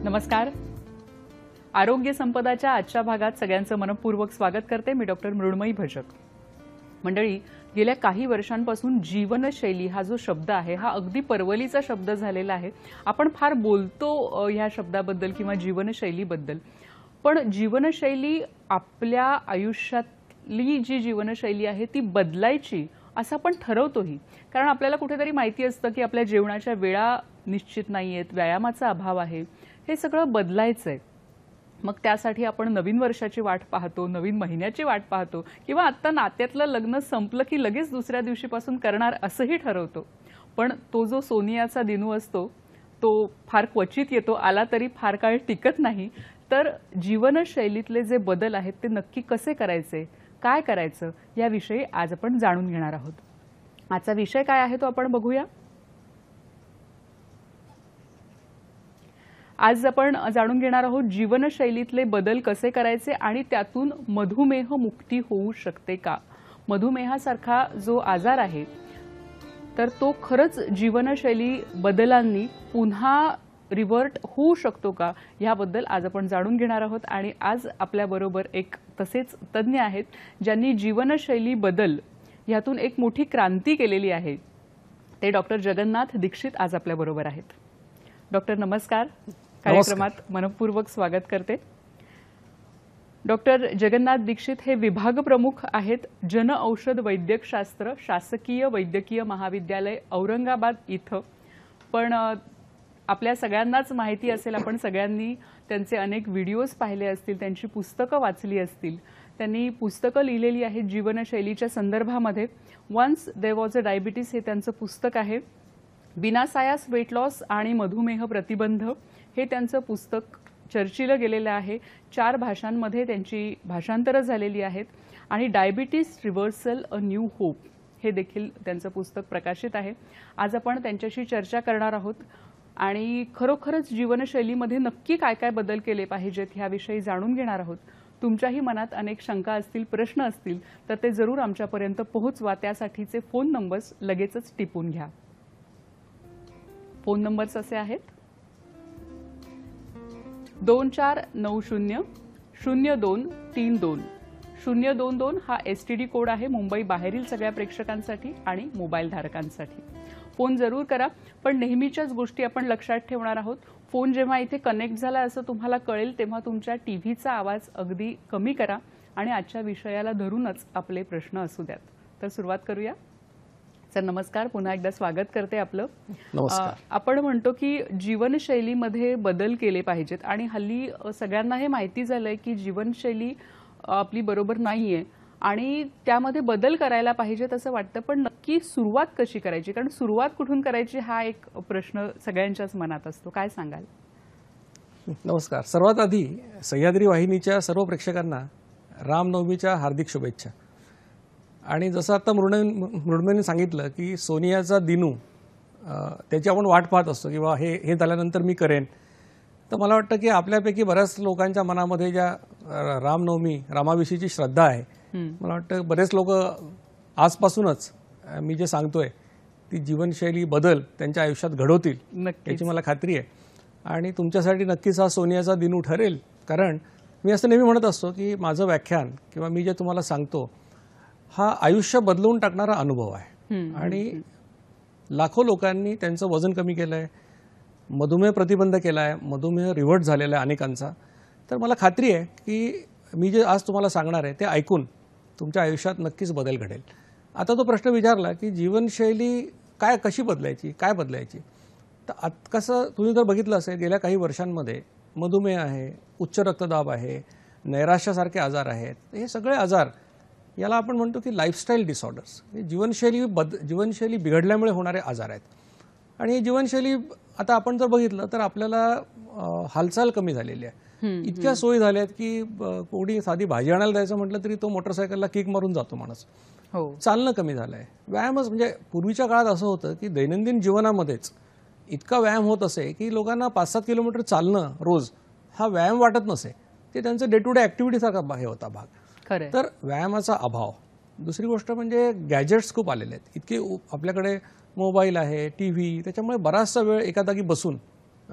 नमस्कार. आरोग्य संपदाच्या आजच्या भागात सगळ्यांचं मनपूर्वक स्वागत करते. मी डॉक्टर मृण्मयी भजक. मंडळी, गेल्या काही वर्षांपासून जीवनशैली हा जो शब्द आहे हा अगदी परवलीचा शब्द झालेला आहे. आपण फार बोलतो ह्या शब्दाबद्दल किंवा जीवनशैलीबद्दल, पण जीवनशैली आपल्या आयुष्यातली जी जीवनशैली आहे ती बदलायची असं आपण ठरवतोही. कारण आपल्याला कुठेतरी माहिती असतं की आपल्या जेवणाच्या वेळा निश्चित नाहीयेत, व्यायामाचा अभाव आहे, हे सगळं बदलायचंय. मग त्यासाठी आपण नवीन वर्षाची वाट पाहतो, नवीन महिन्याची वाट पाहतो, किंवा आता नात्यातलं लग्न संपलं की लगेच दुसऱ्या दिवशीपासून करणार असंही ठरवतो. पण तो जो सोनियाचा दिनू असतो तो फार क्वचित येतो, आला तरी फार काळ टिकत नाही. तर जीवनशैलीतले जे बदल आहेत ते नक्की कसे करायचे, काय करायचं, याविषयी आज आपण जाणून घेणार आहोत. आजचा विषय काय आहे तो आपण बघूया. आज आपण जाणून घेणार आहोत जीवनशैलीतले बदल कसे करायचे आणि त्यातून मधुमेह मुक्ती होऊ शकते का. मधुमेहासारखा जो आजार आहे तर तो खरंच जीवनशैली बदलांनी पुन्हा रिव्हर्ट होऊ शकतो का, याबद्दल आज आपण जाणून घेणार आहोत. आणि आज आपल्याबरोबर एक तसेच तज्ञ आहेत ज्यांनी जीवनशैली बदल यातून एक मोठी क्रांती केलेली आहे. ते डॉक्टर जगन्नाथ दीक्षित आज आपल्याबरोबर आहेत. डॉक्टर नमस्कार. कार्यक्रमात मनपूर्वक स्वागत करते. डॉक्टर जगन्नाथ दीक्षित हे विभाग प्रमुख आहेत जन औषध वैद्यकशास्त्र, शासकीय वैद्यकीय महाविद्यालय औरंगाबाद इथं. पण आपल्या सगळ्यांनाच माहिती असेल, आपण सगळ्यांनी त्यांचे अनेक व्हिडिओज पाहिले असतील, त्यांची पुस्तकं वाचली असतील. त्यांनी पुस्तकं लिहिलेली आहेत जीवनशैलीच्या संदर्भामध्ये. Once there was a diabetes हे त्यांचं पुस्तक आहे. विनासायास वेट लॉस आणि मधुमेह प्रतिबंध हे त्यांचं पुस्तक चर्चिलं गेलेलं आहे. 4 भाषांमध्ये त्यांची भाषांतरं झालेली आहेत. आणि diabetes reversal a new hope हे देखील त्यांचं पुस्तक प्रकाशित आहे. आज आपण त्यांच्याशी चर्चा करणार आहोत आणि खरोखरच जीवनशैलीमध्ये नक्की काय काय बदल केले पाहिजेत ह्याविषयी जाणून घेणार आहोत. तुमच्याही मनात अनेक शंका असतील, प्रश्न असतील तर ते जरूर आमच्यापर्यंत पोहोचवा. त्यासाठीचे फोन नंबर्स लगेचच टिपून घ्या. फोन नंबर्स असे आहेत 24900232 022 हा STD कोड आहे मुंबई बाहेरील सगळ्या प्रेक्षकांसाठी आणि मोबाईल धारकांसाठी. फोन जरूर करा, पण नेहमीच्याच गोष्टी आपण लक्षात ठेवणार आहोत. फोन जेव्हा इथे कनेक्ट झाला असं तुम्हाला कळेल तेव्हा तुमच्या टीव्हीचा आवाज अगदी कमी करा आणि आजच्या विषयाला धरूनच आपले प्रश्न असू द्यात. तर सुरुवात करूया. सर नमस्कार, पुन्हा एकदा स्वागत करते आपलं. नमस्कार. आपण म्हणतो की जीवनशैलीमध्ये बदल केले पाहिजेत आणि हल्ली सगळ्यांना हे माहिती झालंय की जीवनशैली आपली बरोबर नाहीये आणि त्यामध्ये बदल करायला पाहिजेत असं वाटतं. पण नक्की सुरुवात कशी करायची, कारण सुरुवात कुठून करायची हा एक प्रश्न सगळ्यांच्याच मनात असतो. काय सांगाल? नमस्कार. सर्वात आधी सह्याद्री वाहिनीच्या सर्व प्रेक्षकांना रामनवमीच्या हार्दिक शुभेच्छा. आणि जसं आता मृण्मयीने सांगितलं की सोनियाचा दिनू त्याची आपण वाट पाहत असतो किंवा हे झाल्यानंतर मी करेन. तर मला वाटतं की आपल्यापैकी बऱ्याच लोकांच्या मनामध्ये ज्या रामाविषयीची श्रद्धा आहे, मला वाटतं बरेच लोक आजपासूनच मी जे सांगतोय ती जीवनशैली बदल त्यांच्या आयुष्यात घडवतील याची मला खात्री आहे. आणि तुमच्यासाठी नक्कीच हा सोनियाचा दिनू ठरेल. कारण मी असं नेहमी म्हणत असतो की माझं व्याख्यान किंवा मी जे तुम्हाला सांगतो हा आयुष्य बदलवून टाकणारा अनुभव आहे. आणि लाखो लोकांनी त्यांचं वजन कमी केलं आहे, मधुमेह प्रतिबंध केला आहे, मधुमेह रिव्हर्ट झालेला आहे अनेकांचा. तर मला खात्री आहे की मी जे आज तुम्हाला सांगणार आहे ते ऐकून तुमच्या आयुष्यात नक्कीच बदल घडेल. आता तो प्रश्न विचारला की जीवनशैली कशी बदलायची, काय बदलायची. तर कसं तुम्ही जर बघितलं असेल गेल्या काही वर्षांमध्ये मधुमेह आहे, उच्च रक्तदाब आहे, नैराश्यासारखे आजार आहेत. हे सगळे आजार याला आपण म्हणतो की लाईफस्टाईल डिसऑर्डर्स, जीवनशैली बिघडल्यामुळे होणारे आजार आहेत. आणि ही जीवनशैली आता आपण जर बघितलं तर आपल्याला हालचाल कमी झालेली आहे. इतक्या सोयी झाल्या आहेत की कोणी साधी भाजी आणायला जायचं म्हटलं तरी तो मोटरसायकलला किक मारून जातो माणूस. चालणं कमी झालं आहे. व्यायामच म्हणजे पूर्वीच्या काळात असं होतं की दैनंदिन जीवनामध्येच इतका व्यायाम होत असे की लोकांना 5-7 किलोमीटर चालणं रोज हा व्यायाम वाटत नसे. ते त्यांचं डे टू डे ॲक्टिव्हिटीसारखा हे होता भाग. तर व्यायामाचा अभाव. दुसरी गोष्ट म्हणजे गॅजेट्स खूप आलेले आहेत. इतके आपल्याकडे मोबाईल आहे, टीव्ही, त्याच्यामुळे बराचसा वेळ एका जागी बसून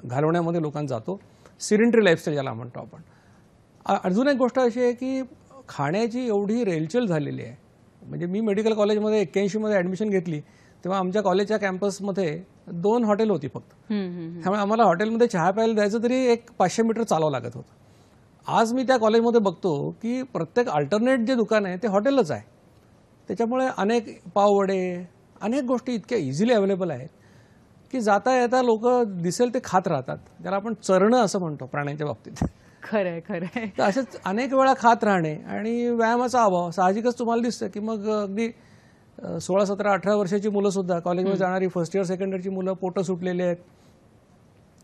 घालवण्यामध्ये लोकांचा जातो. सिडेंटरी लाईफस्टाईल ज्याला म्हणतो आपण. अजून एक गोष्ट अशी आहे की खाण्याची एवढी रेलचेल झालेली आहे. म्हणजे मी मेडिकल कॉलेजमध्ये 81 मध्ये ॲडमिशन घेतली तेव्हा आमच्या कॉलेजच्या कॅम्पसमध्ये 2 हॉटेल होती फक्त. त्यामुळे आम्हाला हॉटेलमध्ये चहा प्यायला जायचं तरी एक 500 मीटर चालावं लागत होतं. आज मी त्या कॉलेजमध्ये बघतो की प्रत्येक अल्टरनेट जे दुकान आहे ते हॉटेलच आहे. त्याच्यामुळे अनेक पाववडे अनेक गोष्टी इतक्या इझिली अवेलेबल आहेत की जाता येता लोक दिसेल ते खात राहतात. त्याला आपण चरणं असं म्हणतो प्राण्यांच्या बाबतीत. खरंय खरंय. तर असेच अनेक वेळा खात राहणे आणि व्यायामाचा अभाव साहजिकच तुम्हाला दिसतं की मग अगदी 16, 17, 18 वर्षाची मुलं सुद्धा कॉलेजमध्ये जाणारी फर्स्ट इयर सेकंड इयरची मुलं पोटं सुटलेली आहेत,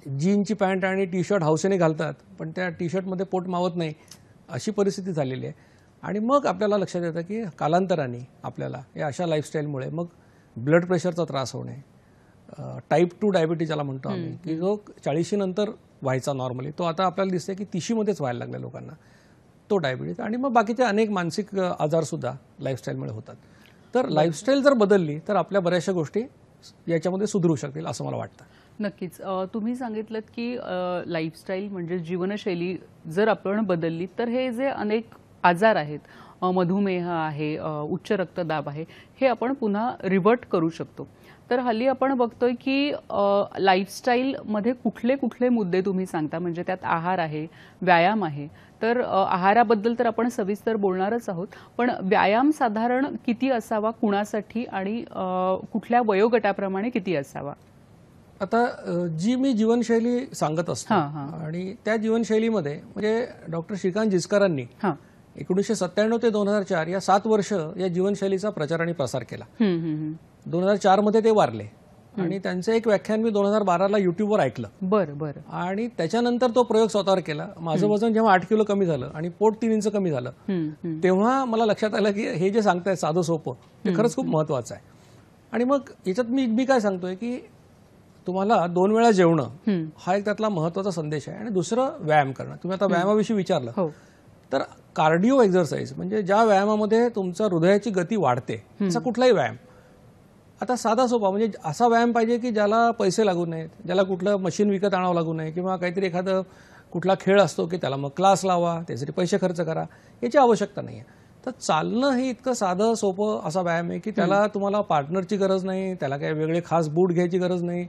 जीनची पॅन्ट आणि टी शर्ट हौसेने घालतात पण त्या टी शर्टमध्ये पोट मावत नाही अशी परिस्थिती झालेली आहे. आणि मग आपल्याला लक्षात येतं की कालांतराने आपल्याला या अशा लाईफस्टाईलमुळे मग ब्लड प्रेशरचा त्रास होणे, टाईप 2 डायबिटीज ज्याला म्हणतो आम्ही की जो 40 नंतर व्हायचा नॉर्मली तो आता आपल्याला दिसतंय की 30 मध्येच व्हायला लागल्या लोकांना तो डायबिटीज. आणि मग बाकीचे अनेक मानसिक आजारसुद्धा लाईफस्टाईलमुळे होतात. तर लाईफस्टाईल जर बदलली तर आपल्या बऱ्याचशा गोष्टी याच्यामध्ये सुधरू शकतील असं मला वाटतं. नक्कीच. तुम्ही सांगितलं की लाईफस्टाईल म्हणजे जीवनशैली जर आपण बदलली तर हे जे अनेक आजार आहेत, मधुमेह आहे, उच्च रक्तदाब आहे, हे आपण पुन्हा रिव्हर्ट करू शकतो. तर हल्ली आपण बघतोय की लाईफस्टाईलमध्ये कुठले कुठले मुद्दे तुम्ही सांगता, म्हणजे त्यात आहार आहे, व्यायाम आहे. तर आहाराबद्दल तर आपण सविस्तर बोलणारच आहोत, पण व्यायाम साधारण किती असावा कुणासाठी आणि कुठल्या वयोगटाप्रमाणे किती असावा? आता जी मी जीवनशैली सांगत असतो आणि त्या जीवनशैलीमध्ये म्हणजे डॉक्टर श्रीकांत जिचकरांनी 1997 ते 2004 या 7 वर्ष या जीवनशैलीचा प्रचार आणि प्रसार केला. 2004 मध्ये ते वारले आणि त्यांचं एक व्याख्यान मी 2012ला युट्यूबवर ऐकलं. बरं बरं. आणि त्याच्यानंतर तो प्रयोग स्वतःवर केला. माझं वजन जेव्हा 8 किलो कमी झालं आणि पोट 3 इंच कमी झालं तेव्हा मला लक्षात आलं की हे जे सांगताय साधं सोपं ते खरंच खूप महत्वाचं आहे. आणि मग याच्यात मी काय सांगतोय की तुम्हाला 2 वेळा जेवणं हा एक त्यातला महत्वाचा संदेश आहे आणि दुसरं व्यायाम करणं. तुम्ही आता व्यायामाविषयी विचारलं तर कार्डिओ एक्झरसाइज म्हणजे ज्या व्यायामामध्ये तुमच्या हृदयाची गती वाढते असा कुठलाही व्यायाम. आता साधा सोपा म्हणजे असा व्यायाम पाहिजे की ज्याला पैसे लागू नयेत, ज्याला कुठलं मशीन विकत आणावं लागू नये किंवा काहीतरी एखादं कुठला खेळ असतो की त्याला मग क्लास लावा, त्यासाठी पैसे खर्च करा, याची आवश्यकता नाही आहे. तर चालणं हे इतकं साधं सोपं असा व्यायाम आहे की त्याला तुम्हाला पार्टनरची गरज नाही, त्याला काही वेगळे खास बूट घ्यायची गरज नाही.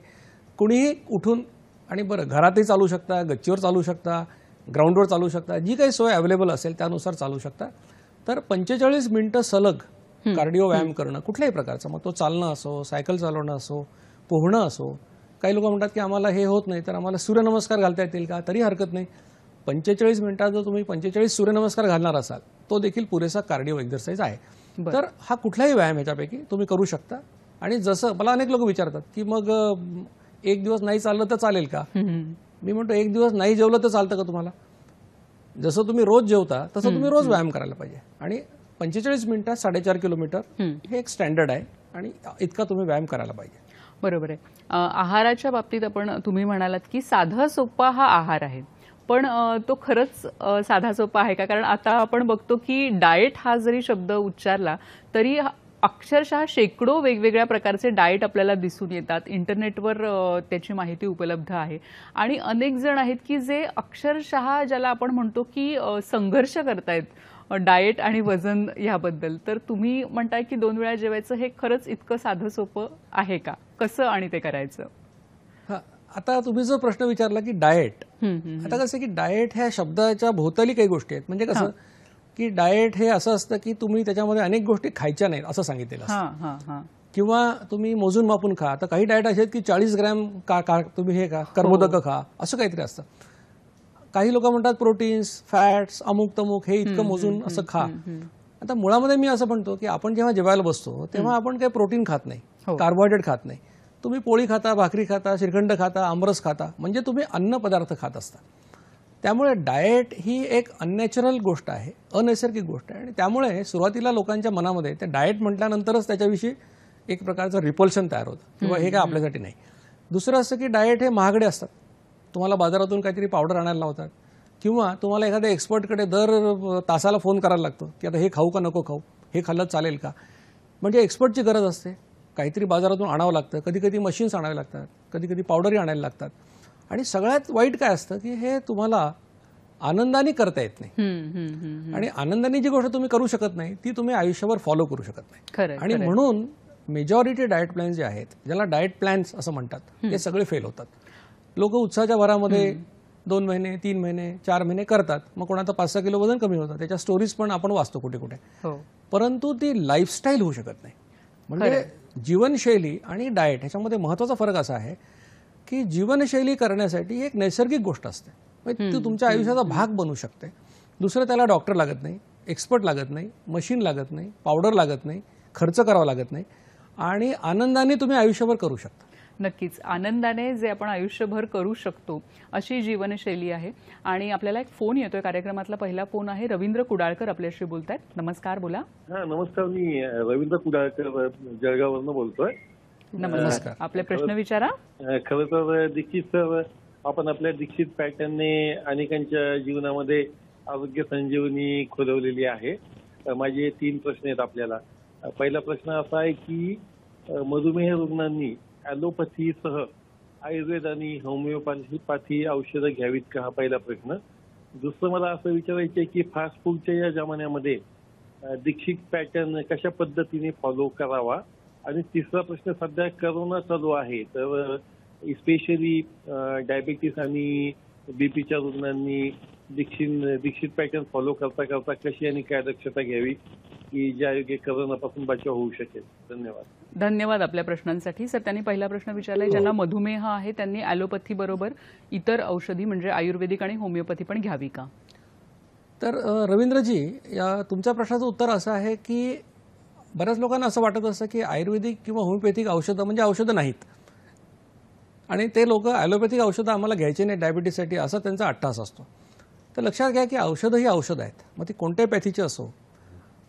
कुणीही उठून आणि बरं घरातही चालू शकता, गच्चीवर चालू शकता, ग्राउंडवर चालू शकता, जी काही सोय अवेलेबल असेल त्यानुसार चालू शकता. तर 45 मिनिटं सलग कार्डिओ व्यायाम करणं कुठल्याही प्रकारचा, मग तो चालणं असो, सायकल चालवणं असो, पोहणं असो. काही लोक म्हणतात की आम्हाला हे होत नाही तर आम्हाला सूर्यनमस्कार घालता येतील का, तरी हरकत नाही. 45 मिनिटात जर तुम्ही 45 सूर्यनमस्कार घालणार असाल तो देखील पुरेसा कार्डिओ एक्झरसाइज आहे. तर हा कुठलाही व्यायाम ह्याच्यापैकी तुम्ही करू शकता. आणि जसं मला अनेक लोक विचारतात की मग एक दिवस नाही चाललं तर चालेल का. मी म्हणतो एक दिवस नाही जेवलं तर चालतं का तुम्हाला. जसं तुम्ही रोज जेवता तसं तुम्ही रोज व्यायाम करायला पाहिजे. आणि 45 मिनिटात 4.5 किलोमीटर हे एक स्टँडर्ड आहे आणि इतका तुम्ही व्यायाम करायला पाहिजे. बरोबर आहे. आहाराच्या बाबतीत तुम्ही म्हणालात की साधा सोपा हा आहार आहे, पण तो खरंच साधा सोपा आहे का? कारण आता आपण बघतो की डाएट हा जरी शब्द उच्चारला तरी अक्षरशः शेकडो वेगवेगळ्या प्रकारचे डाएट आपल्याला दिसून येतात. इंटरनेटवर त्याची माहिती उपलब्ध आहे आणि अनेक जण आहेत की जे अक्षरशः ज्याला आपण म्हणतो की संघर्ष करतायत डाएट आणि वजन याबद्दल. तर तुम्ही म्हणताय की 2 वेळा जेवायचं हे खरंच इतकं साधं सोपं आहे का? कसं आणि ते करायचं? आता तुम्ही जो प्रश्न विचारला की डाएट, आता कसं की डाएट ह्या शब्दाच्या भोवताली काही गोष्टी आहेत. म्हणजे कसं की डाएट हे असं असतं की तुम्ही त्याच्यामध्ये अनेक गोष्टी खायच्या नाहीत असं सांगितलेलं असतं, किंवा तुम्ही मोजून मापून खा. तर काही डाएट असे आहेत की 40 ग्रॅम तुम्ही हे खा, कर्बोदक खा, असं काहीतरी असतं. काही लोक म्हणतात प्रोटीन्स, फॅट्स, अमुक तमुक हे इतकं मोजून असं खा. आता मुळामध्ये मी असं म्हणतो की आपण जेव्हा जेवायला बसतो तेव्हा आपण काही प्रोटीन खात नाही, कार्बोहायड्रेट खात नाही. तुम्ही पोळी खाता, भाकरी खाता, श्रीखंड खाता, आमरस खाता, म्हणजे तुम्ही अन्न पदार्थ खात असता. त्यामुळे डाएट ही एक अननॅचरल गोष्ट आहे, अनैसर्गिक गोष्ट आहे. आणि त्यामुळे सुरुवातीला लोकांच्या मनामध्ये ते डाएट म्हटल्यानंतरच त्याच्याविषयी एक प्रकारचं रिपल्शन तयार होतं किंवा हे काय आपल्यासाठी नाही. दुसरं असं की डाएट हे महागडे असतात. तुम्हाला बाजारातून काहीतरी पावडर आणायला लावतात किंवा तुम्हाला एखाद्या एक्सपर्टकडे दर तासाला फोन करायला लागतो की आता हे खाऊ का नको खाऊ, हे खाल्लं चालेल का. म्हणजे एक्सपर्टची गरज असते, काहीतरी बाजारातून आणावं लागतं, कधी कधी मशीन्स आणावे लागतात, कधी कधी पावडरही आणायला लागतात. आणि सगळ्यात वाईट काय असतं की हे तुम्हाला आनंदाने करता येत नाही. आणि आनंदाने जी गोष्ट तुम्ही करू शकत नाही ती तुम्ही आयुष्यभर फॉलो करू शकत नाही. खरंय, आणि खरंय. म्हणून मेजॉरिटी डाएट प्लॅन जे आहेत, ज्याला डाएट प्लॅन्स असं म्हणतात, ते सगळे फेल होतात. लोक उत्साहाच्या भरामध्ये 2 महिने 3 महिने 4 महिने करतात, मग कोणाचं 5-6 किलो वजन कमी होतं, त्याच्या स्टोरीज पण आपण वाचतो कुठे कुठे. हो. परंतु ती लाईफस्टाईल होऊ शकत नाही. म्हणजे जीवनशैली आणि डाएट ह्याच्यामध्ये महत्त्वाचा फरक असा आहे की जीवनशैली करण्यासाठी एक नैसर्गिक गोष्ट असते, म्हणजे ती तुमच्या आयुष्याचा भाग बनू शकते. दुसरं, त्याला डॉक्टर लागत नाही, एक्सपर्ट लागत नाही, मशीन लागत नाही, पावडर लागत नाही, खर्च करावा लागत नाही, आणि आनंदाने तुम्ही आयुष्यभर करू शकता. नक्कीच आनंदाने जे आपण आयुष्यभर करू शकतो अशी जीवनशैली आहे. आणि आपल्याला एक फोन येतोय, कार्यक्रमातला पहिला फोन आहे. रवींद्र कुडाळकर आपल्याशी बोलतायत. नमस्कार, बोला. हा, नमस्कार. मी रवींद्र कुडाळकर जळगाववरून बोलतोय. नमस्कार. आपले प्रश्न विचारा. खरं तर दीक्षित सर, आपण आपल्या दीक्षित पॅटर्नने अनेकांच्या जीवनामध्ये आरोग्य संजीवनी खोलवलेली आहे. माझे 3 प्रश्न आहेत आपल्याला. पहिला प्रश्न असा आहे की मधुमेह रुग्णांनी ॲलोपॅथीसह आयुर्वेद आणि होमिओपॅथी औषधं घ्यावीत का, हा पहिला प्रश्न. दुसरं मला असं विचारायचं आहे की फास्ट फूडच्या या जमान्यामध्ये दीक्षित पॅटर्न कशा पद्धतीने फॉलो करावा. आणि तिसरा प्रश्न, सध्या करोना चालू आहे, तर स्पेशली डायबिटीस आणि बीपीच्या रुग्णांनी दीक्षित पॅटर्न फॉलो करता करता कशी आणि काय दक्षता घ्यावी की ज्यायोगे करोनापासून बचाव होऊ शकेल. धन्यवाद. धन्यवाद आपल्या प्रश्नांसाठी. सर, त्यांनी पहिला प्रश्न विचारलाय, ज्यांना मधुमेह आहे त्यांनी ॲलोपॅथी बरोबर इतर औषधी म्हणजे आयुर्वेदिक आणि होमिओपॅथी पण घ्यावी का? तर रवींद्रजी, या तुमच्या प्रश्नाचं उत्तर असं आहे की बऱ्याच लोकांना असं वाटत असतं की आयुर्वेदिक किंवा होमिओपॅथिक औषधं म्हणजे औषधं नाहीत, आणि ते लोक ॲलोपॅथिक औषधं आम्हाला घ्यायची नाही डायबिटीससाठी, असा त्यांचा अट्टास असतो. तर लक्षात घ्या की औषधं ही औषधं आहेत, मग ती कोणत्याही पॅथीची असो.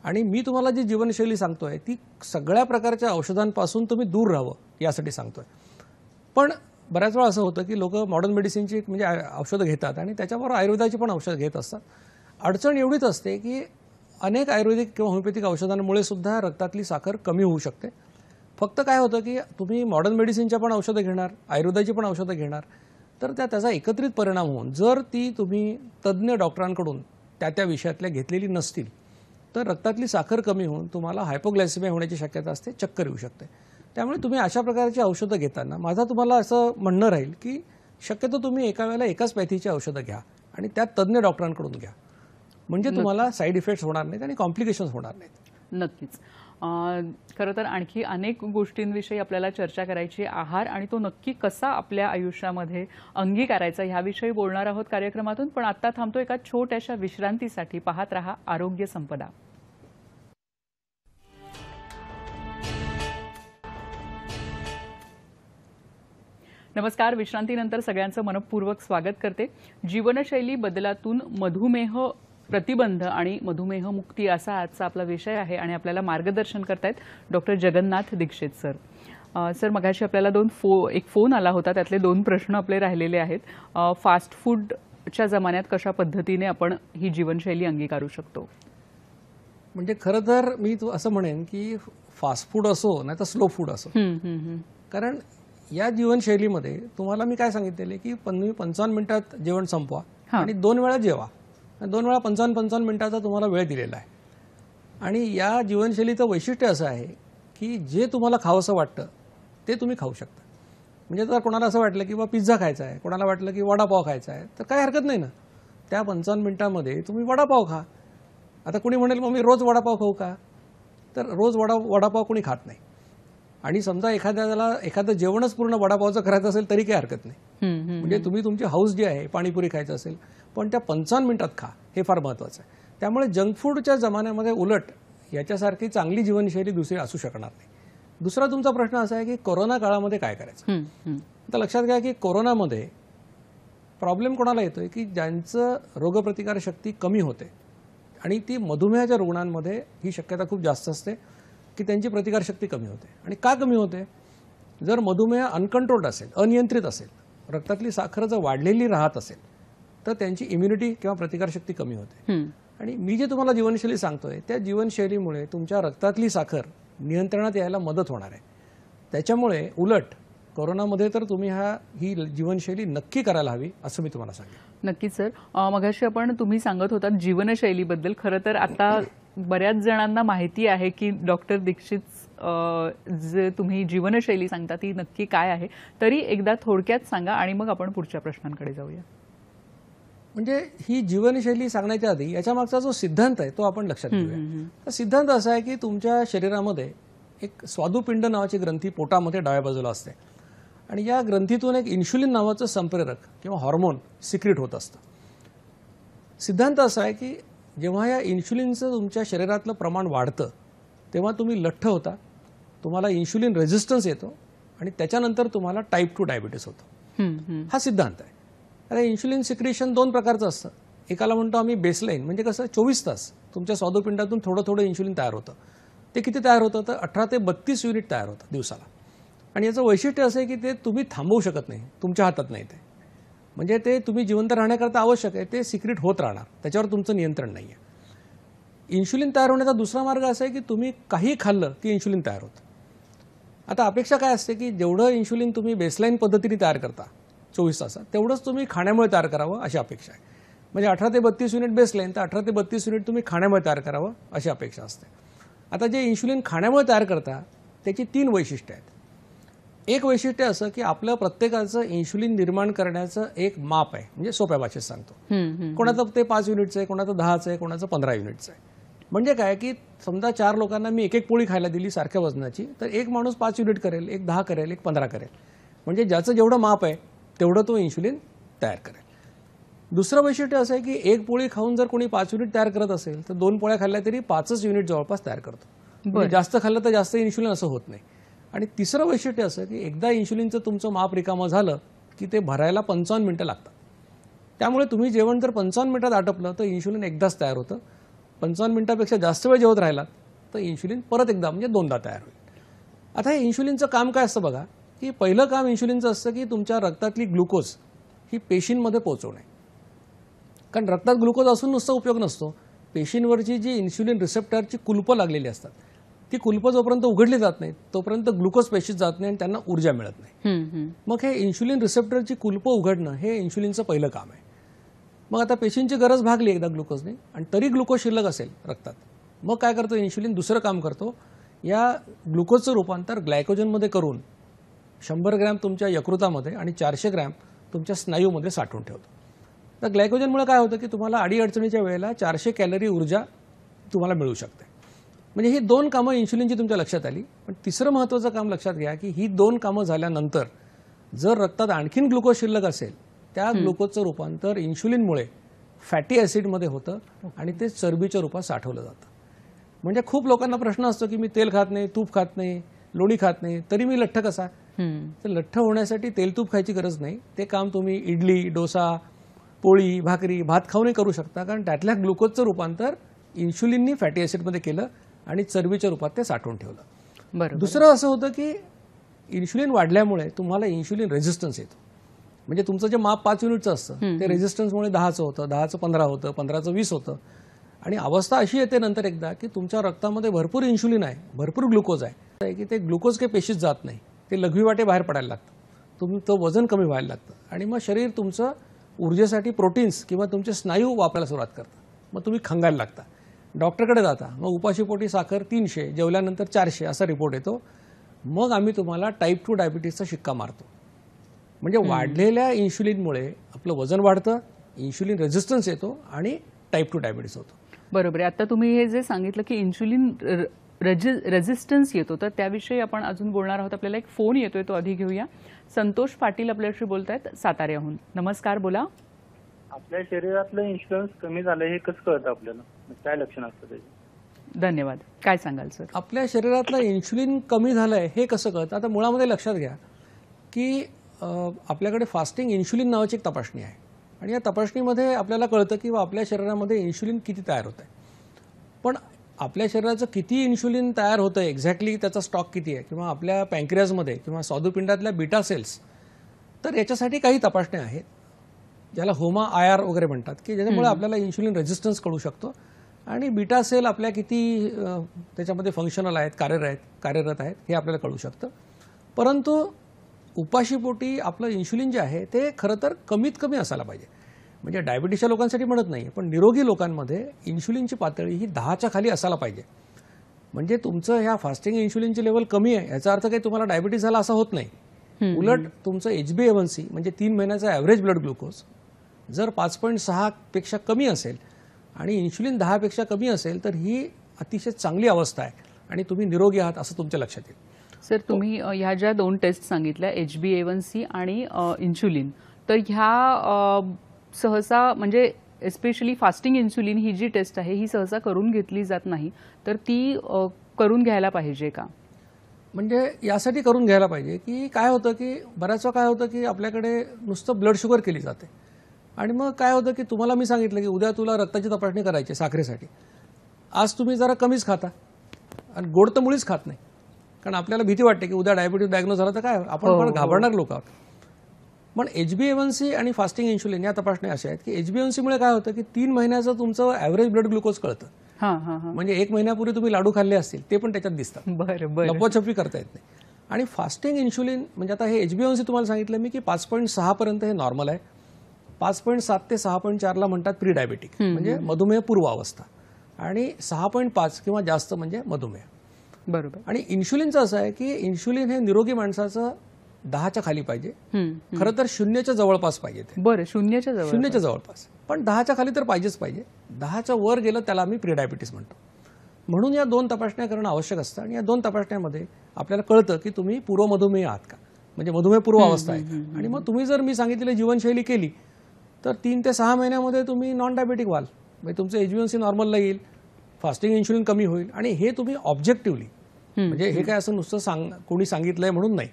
आणि मी तुम्हाला जी जीवनशैली सांगतोय ती सगळ्या प्रकारच्या औषधांपासून तुम्ही दूर राहावं यासाठी सांगतोय. पण बऱ्याच वेळा असं होतं की लोक मॉडर्न मेडिसिनची म्हणजे औषधं घेतात आणि त्याच्याबरोबर आयुर्वेदाची पण औषधं घेत असतात. अडचण एवढीच असते की अनेक आयुर्वेदिक किंवा होमिओपॅथिक औषधांमुळे सुद्धा रक्तातली साखर कमी होऊ शकते. फक्त काय होतं की तुम्ही मॉडर्न मेडिसिनच्या पण औषधं घेणार, आयुर्वेदाची पण औषधं घेणार, तर त्याचा एकत्रित परिणाम होऊन जर ती तुम्ही तज्ज्ञ डॉक्टरांकडून त्या विषयातल्या घेतलेली नसतील तर रक्तातली साखर कमी होऊन तुम्हाला हायपोग्लायसेमिया होण्याची शक्यता असते, चक्कर येऊ शकते. त्यामुळे तुम्ही अशा प्रकारची औषधं घेताना माझा तुम्हाला असं म्हणणं राहील की शक्यतो तुम्ही एका वेळेला एकाच पॅथीची औषधं घ्या आणि त्या तज्ज्ञ डॉक्टरांकडून घ्या, म्हणजे तुम्हाला साईड इफेक्ट्स होणार नाहीत आणि कॉम्प्लिकेशन्स होणार नाहीत. नक्कीच. खरं तर आणखी अनेक गोष्टींविषयी आपल्याला चर्चा करायची. आहार आणि तो नक्की कसा आपल्या आयुष्यामध्ये अंगीकारायचा ह्याविषयी बोलणार आहोत कार्यक्रमातून. पण आता थांबतो एका छोट्याशा विश्रांतीसाठी. पाहत रहा आरोग्य संपदा. नमस्कार. विश्रांतीनंतर सगळ्यांचं मनपूर्वक स्वागत करते. जीवनशैली बदलातून मधुमेह प्रतिबंध आणि मधुमेह मुक्ती असा आजचा आपला विषय आहे आणि आपल्याला मार्गदर्शन करतायत doctor Jagannath Dikshit sir. Sir, मगाशी आपल्याला एक फोन आला होता, त्यातले 2 प्रश्न आपले राहिलेले आहेत. फास्ट फूडच्या जमान्यात कशा पद्धतीने आपण ही जीवनशैली अंगीकारू शकतो? म्हणजे खरं तर मी असं म्हणेन की फास्ट फूड असो नाही तर स्लो फूड असो, कारण या जीवनशैलीमध्ये तुम्हाला मी काय सांगितलेले की 55 मिनिटात जेवण संपवा आणि 2 वेळा जेवा. 2 वेळा 55 मिनिटाचा तुम्हाला वेळ दिलेला आहे. आणि या जीवनशैलीचं वैशिष्ट्य असं आहे की जे तुम्हाला खावंसं वाटतं ते तुम्ही खाऊ शकता. म्हणजे जर कोणाला असं वाटलं की बा पिझ्झा खायचा आहे, कोणाला वाटलं की वडापाव खायचा आहे, तर काही हरकत नाही ना, त्या 55 मिनिटामध्ये तुम्ही वडापाव खा. आता कुणी म्हणेल मग मी रोज वडापाव खाऊ का? तर रोज वडापाव कोणी खात नाही. आणि समजा एखादं जेवणच पूर्ण वडापावचं करायचं असेल तरी काही हरकत नाही. म्हणजे तुम्ही तुमची हाऊस जी आहे पाणीपुरी खायचं असेल, पण त्या 55 मिनिटात खा, हे फार महत्त्वाचं आहे. त्यामुळे जंक फूडच्या जमान्यामध्ये उलट याच्यासारखी चांगली जीवनशैली दुसरी असू शकणार नाही. दुसरा तुमचा प्रश्न असा आहे की कोरोना काळामध्ये काय करायचं. आता लक्षात घ्या की कोरोनामध्ये प्रॉब्लेम कोणाला येतोय की ज्यांचं रोगप्रतिकार शक्ती कमी होते, आणि ती मधुमेहाच्या रुग्णांमध्ये ही शक्यता खूप जास्त असते की त्यांची प्रतिकारशक्ती कमी होते. आणि का कमी होते? जर मधुमेह अनकंट्रोल्ड असेल, अनियंत्रित असेल, रक्तातली साखर जर वाढलेली राहत असेल तर त्यांची इम्युनिटी किंवा प्रतिकारशक्ती कमी होते. आणि मी जे तुम्हाला जीवनशैली सांगतोय त्या जीवनशैलीमुळे तुमच्या रक्तातली साखर नियंत्रणात यायला मदत होणार आहे. त्याच्यामुळे उलट कोरोनामध्ये तर तुम्ही ही जीवनशैली नक्की करायला हवी असं मी तुम्हाला सांगेन. नक्कीच सर. मगाशी तुम्ही सांगत होतात जीवनशैलीबद्दल. खरं तर आता बऱ्याच जणांना माहिती आहे की डॉक्टर दीक्षित जे तुम्ही जीवनशैली सांगता ती नक्की काय आहे, तरी एकदा थोडक्यात सांगा आणि मग आपण पुढच्या प्रश्नांकडे जाऊया. म्हणजे ही जीवनशैली सांगण्याच्या आधी याच्या मागचा जो सिद्धांत आहे तो आपण लक्षात घेऊया. सिद्धांत असा आहे की तुमच्या शरीरामध्ये एक स्वादुपिंड नावाची ग्रंथी पोटामध्ये डाव्या बाजूला असते आणि या ग्रंथीतून एक इन्शुलिन नावाचं संप्रेरक किंवा हॉर्मोन सिक्रिट होत असतं. सिद्धांत असा आहे की जेव्हा या इन्शुलिनचं तुमच्या शरीरातलं प्रमाण वाढतं तेव्हा तुम्ही लठ्ठ होता, तुम्हाला इन्शुलिन रेझिस्टन्स येतो आणि त्याच्यानंतर तुम्हाला टाईप 2 डायबिटीस होतो. हा सिद्धांत आहे. आता इन्शुलिन सिक्रिशन 2 प्रकारचं असतं. एकाला म्हणतो आम्ही बेसलाईन, म्हणजे कसं 24 तास तुमच्या स्वादुपिंडातून थोडं थोडं इन्शुलिन तयार होतं. ते किती तयार होतं तर 18 ते 32 युनिट तयार होतं दिवसाला. आणि याचं वैशिष्ट्य असं आहे की ते तुम्ही थांबवू शकत नाही, तुमच्या हातात नाही ते. म्हणजे ते तुम्ही जिवंत राहण्याकरता आवश्यक आहे, ते सिक्रिट होत राहणार, त्याच्यावर तुमचं नियंत्रण नाही आहे. इन्शुलिन तयार होण्याचा दुसरा मार्ग असा आहे की तुम्ही काही खाल्लं की इन्शुलिन तयार होतं. आता अपेक्षा काय असते की जेवढं इन्शुलिन तुम्ही बेसलाईन पद्धतीने तयार करता 24 तासात तेवढंच तुम्ही खाण्यामुळे तयार करावं अशी अपेक्षा आहे. म्हणजे 18 ते 32 युनिट बेसलाईन तर 18 ते 32 युनिट तुम्ही खाण्यामुळे तयार करावं अशी अपेक्षा असते. आता जे इन्शुलिन खाण्यामुळे तयार करता त्याची 3 वैशिष्ट्ये आहेत. एक वैशिष्ट्य असं की आपलं प्रत्येकाचं इन्शुलिन निर्माण करण्याचं एक माप आहे, म्हणजे सोप्या भाषेत सांगतो. कोणाचं ते 5 युनिटचं आहे, कोणाचं 10चं आहे, कोणाचं 15 युनिटचं आहे. म्हणजे काय की समजा 4 लोकांना मी एक पोळी खायला दिली सारख्या वजनाची, तर एक माणूस 5 युनिट करेल, एक 10 करेल, एक 15 करेल. म्हणजे ज्याचं जेवढं माप आहे तेवढं तो इन्शुलिन तयार करेल. दुसरं वैशिष्ट्य असं आहे की एक पोळी खाऊन जर कोणी 5 युनिट तयार करत असेल तर 2 पोळ्या खाल्ल्या तरी 5च युनिट जवळपास तयार करतो. म्हणजे जास्त खाल्लं तर जास्त इन्शुलिन असं होत नाही. आणि तिसरं वैशिष्ट्य असं की एकदा इन्शुलिनचं तुमचं माप रिकामं झालं की ते भरायला 55 मिनिटं लागतात. त्यामुळे तुम्ही जेवण जर 55 मिनिटात आटपलं तर इन्शुलिन एकदाच तयार होतं. 55 मिनिटापेक्षा जास्त वेळ जेवत राहिलात तर इन्शुलिन परत एकदा म्हणजे 2दा तयार होईल. आता हे इन्शुलिनचं काम काय असतं बघा, की पहिलं काम इन्शुलिनचं असतं की तुमच्या रक्तातली ग्लुकोज ही पेशींमध्ये पोहोचवणे. कारण रक्तात ग्लुकोज असून नुसता उपयोग नसतो. पेशींवरची जी इन्शुलिन रिसेप्टरची कुलपं लागलेली असतात ती कुलपं जोपर्यंत उघडली जात नाहीत तोपर्यंत ग्लुकोज पेशीत जात नाही आणि त्यांना ऊर्जा मिळत नाही. मग हे इन्शुलिन रिसेप्टरची कुलपं उघडणं हे इन्शुलिनचं पहिलं काम आहे. मग आता पेशींची गरज भागली एकदा ग्लुकोजने आणि तरी ग्लुकोज शिल्लक असेल रक्तात, मग काय करतो इन्शुलिन दुसरं काम करतो, या ग्लुकोजचं रूपांतर ग्लायकोजनमध्ये करून 100 ग्रॅम तुमच्या यकृतामध्ये आणि 400 ग्रॅम तुमच्या स्नायूमध्ये साठवून ठेवतो. तर ग्लायकोजनमुळे काय होतं की तुम्हाला अडीअडचणीच्या वेळेला 400 कॅलरी ऊर्जा तुम्हाला मिळू शकते. म्हणजे ही 2 कामं इन्शुलिनची तुमच्या लक्षात आली. पण तिसरं महत्त्वाचं काम लक्षात घ्या की ही 2 कामं झाल्यानंतर जर रक्तात आणखीन ग्लुकोज शिल्लक असेल त्या ग्लुकोजचं रूपांतर इन्शुलिनमुळे फॅटी ॲसिडमध्ये होतं आणि ते चरबीच्या रूपात साठवलं जातं. म्हणजे खूप लोकांना प्रश्न असतो की मी तेल खात नाही, तूप खात नाही, लोणी खात नाही, तरी मी लठ्ठ कसा? तर लठ्ठ होण्यासाठी तेल तूप खायची गरज नाही. ते काम तुम्ही इडली, डोसा, पोळी, भाकरी, भात खाऊनही करू शकता. कारण त्यातल्या ग्लुकोजचं रूपांतर इन्शुलिननी फॅटी ॲसिडमध्ये केलं आणि चरबीच्या रूपात ते साठवून ठेवलं. बरोबर. दुसरं असं होतं की इन्शुलिन वाढल्यामुळे तुम्हाला इन्शुलिन रेझिस्टन्स येतो. म्हणजे तुमचं जे माप 5 युनिटचं असतं ते रेझिस्टन्समुळे 10चं होतं, 10चं 15 होतं, 15चं 20 होतं. आणि अवस्था अशी येते नंतर एकदा की तुमच्या रक्तामध्ये भरपूर इन्शुलिन आहे, भरपूर ग्लुकोज आहे की ते ग्लुकोज काही पेशीत जात नाही, ते लघवी वाटे बाहेर पडायला लागतं, तुमचं वजन कमी व्हायला लागतं आणि मग शरीर तुमचं ऊर्जेसाठी प्रोटीन्स किंवा तुमचे स्नायू वापरायला सुरुवात करतं. मग तुम्ही खंगायला लागता, डॉक्टरकडे जाता, मग उपाशीपोटी साखर 300, जेवल्यानंतर 400 असा रिपोर्ट येतो. मग आम्ही तुम्हाला टाईप 2 डायबिटीसचा शिक्का मारतो. म्हणजे वाढलेल्या इन्शुलिनमुळे आपलं वजन वाढतं, इन्शुलिन रेझिस्टन्स येतो आणि टाईप 2 डायबिटीस होतो. बरोबर आहे. आता तुम्ही हे जे सांगितलं की इन्शुलिन रेझिस्टन्स येतो तर त्याविषयी आपण अजून बोलणार आहोत. आपल्याला एक फोन येतोय, तो आधी घेऊया. संतोष पाटील आपल्याशी बोलतायत साताऱ्याहून. नमस्कार, बोला. आपल्या शरीरातलं इन्शुरन्स कमी झालं हे कसं कळतं आपल्याला, काय लक्षण असतं त्याचे? धन्यवाद. काय सांगाल सर? आपल्या शरीरातलं इन्शुलिन कमी झालंय हे कसं कळतं? आता मुळामध्ये लक्षात घ्या की आपल्याकडे फास्टिंग इन्शुलिन नावाची एक तपासणी आहे आणि या तपासणीमध्ये आपल्याला कळतं की आपल्या शरीरामध्ये इन्शुलिन किती तयार होत आहे. पण आपल्या शरीराचं किती इन्शुलिन तयार होतं आहे, एक्झॅक्टली त्याचा स्टॉक किती आहे, किंवा आपल्या पँक्रियाजमध्ये किंवा स्वादुपिंडातल्या बीटा सेल्स, तर याच्यासाठी काही तपासण्या आहेत ज्याला होमा IR वगैरे म्हणतात की ज्याच्यामुळे आपल्याला इन्शुलिन रेझिस्टन्स कळू शकतो आणि बीटा सेल आपल्या किती त्याच्यामध्ये फंक्शनल आहेत, कार्यरत आहेत हे आपल्याला कळू शकतं. परंतु उपाशीपोटी आपलं इन्शुलिन जे आहे ते खरं तर कमीत कमी असायला पाहिजे. म्हणजे डायबिटीसच्या लोकांसाठी म्हणत नाही, पण निरोगी लोकांमध्ये इन्शुलिनची पातळी ही 10च्या खाली असायला पाहिजे. म्हणजे तुमचं ह्या फास्टिंग इन्शुलिनची लेवल कमी आहे याचा अर्थ काही तुम्हाला डायबिटीस झाला असं होत नाही. उलट तुमचं HbA1c म्हणजे 3 महिन्याचा ॲव्हरेज ब्लड ग्लुकोज जर 5.6 पेक्षा कमी असेल आणि इन्शुलिन 10 पेक्षा कमी असेल तर ही अतिशय चांगली अवस्था आहे आणि तुम्ही निरोगी आहात असं तुमच्या लक्षात येईल. सर, तुम्ही ह्या ज्या 2 टेस्ट सांगितल्या HbA1c आणि इन्शुलिन, तर ह्या सहसा म्हणजे एस्पेशली फास्टिंग इन्सुलिन ही जी टेस्ट आहे ही सहसा करून घेतली जात नाही, तर ती करून घ्यायला पाहिजे का? म्हणजे यासाठी करून घ्यायला पाहिजे की काय होतं की बऱ्याच वेळा काय होतं की आपल्याकडे नुसतं ब्लड शुगर केली जाते आणि मग काय होतं की तुम्हाला मी सांगितलं की उद्या तुला रक्ताची तपासणी करायची साखरेसाठी. आज तुम्ही जरा कमीच खाता आणि गोड तर मुळीच खात नाही, कारण आपल्याला भीती वाटते की उद्या डायबिटीस डायग्नोज झाला तर काय आपण पण घाबरणार लोक आहोत. पण HbA1c आणि फास्टिंग इन्शुलिन या तपासण्या अशा आहेत की HbA1c मुळे काय होतं की 3 महिन्याचं तुमचं ॲव्हरेज ब्लड ग्लुकोज कळतं. म्हणजे 1 महिन्यापूर्वी तुम्ही लाडू खाल्ले असतील ते पण त्याच्यात दिसतात. बरं. लपवाछपवी करता येत नाही. आणि फास्टिंग इन्शुलिन म्हणजे आता हे HbA1c तुम्हाला सांगितलं मी की 5.6 पर्यंत हे नॉर्मल आहे. 5.7 ते 6.4 ला म्हणतात प्री डायबिटिक म्हणजे मधुमेह पूर्व अवस्था आणि 6.5 किंवा जास्त म्हणजे मधुमेह. बरोबर. आणि इन्शुलिनचं असं आहे की इन्शुलिन हे निरोगी माणसाचं 10च्या खाली पाहिजे. खरं तर 0च्या जवळपास पाहिजे ते. बरं, 0च्या जवळपास, पण 10च्या खाली तर पाहिजेच पाहिजे. 10च्या वर गेलं त्याला आम्ही प्री डायबिटीस म्हणतो. म्हणून या 2 तपासण्या करणं आवश्यक असतं आणि या 2 तपासण्यामध्ये आपल्याला कळतं की तुम्ही पूर्व मधुमेह आहात का, म्हणजे मधुमेह पूर्व अवस्था आहे का. आणि मग तुम्ही जर मी सांगितलेली जीवनशैली केली तर 3 ते 6 महिन्यामध्ये तुम्ही नॉन डायबेटिक व्हाल. म्हणजे तुमचं HbA1c नॉर्मलला येईल, फास्टिंग इन्शुलिन कमी होईल आणि हे तुम्ही ऑब्जेक्टिव्हली म्हणजे हे काय असं नुसतं कोणी सांगितलंय म्हणून नाही,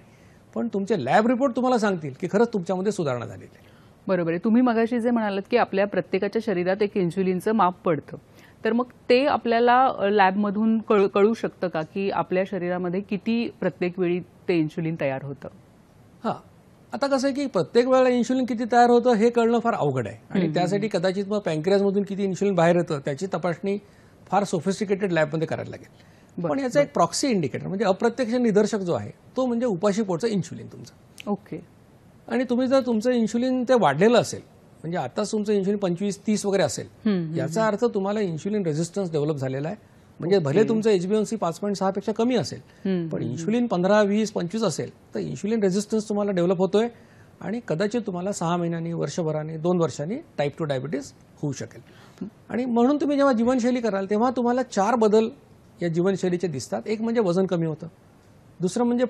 पण तुमचे लॅब रिपोर्ट तुम्हाला सांगतील की खरंच तुमच्यामध्ये सुधारणा झालेली आहे. बरोबर आहे. तुम्ही मगाशी जे म्हणालात की आपल्या प्रत्येकाच्या शरीरात एक इन्शुलिनचं माप पडतं, तर मग ते आपल्याला लॅबमधून कळू शकतं का की आपल्या शरीरामध्ये किती प्रत्येक वेळी ते इन्शुलिन तयार होतं? हां, आता कसं आहे की प्रत्येक वेळेला इन्शुलिन किती तयार होतं हे कळणं फार अवघड आहे आणि त्यासाठी कदाचित मग पॅन्क्रियाजमधून किती इन्शुलिन बाहेर येतं त्याची तपासणी फार सोफिस्टिकेटेड लॅबमध्ये करायला लागेल. पण याचा एक प्रॉक्सी इंडिकेटर म्हणजे अप्रत्यक्ष निदर्शक जो आहे तो म्हणजे उपाशीपोटचं इन्शुलिन तुमचं. ओके. आणि तुम्ही जर तुमचं इन्शुलिन ते वाढलेलं असेल म्हणजे आताच तुमचं इन्शुलिन 25-30 वगैरे असेल याचा अर्थ तुम्हाला इन्शुलिन रेझिस्टन्स डेव्हलप झालेला आहे. म्हणजे भले तुमचं HbA1c 5.6 पेक्षा कमी असेल पण इन्शुलिन 15, 20, 25 असेल तर इन्शुलिन रेझिस्टन्स तुम्हाला डेव्हलप होतोय आणि कदाचित तुम्हाला 6 महिन्यांनी, वर्षभराने, 2 वर्षांनी टाईप 2 डायबिटीस होऊ शकेल. आणि म्हणून तुम्ही जेव्हा जीवनशैली कराल तेव्हा तुम्हाला 4 बदल या जीवनशैलीचे दिसतात. एक म्हणजे वजन कमी होतं, दुसरं म्हणजे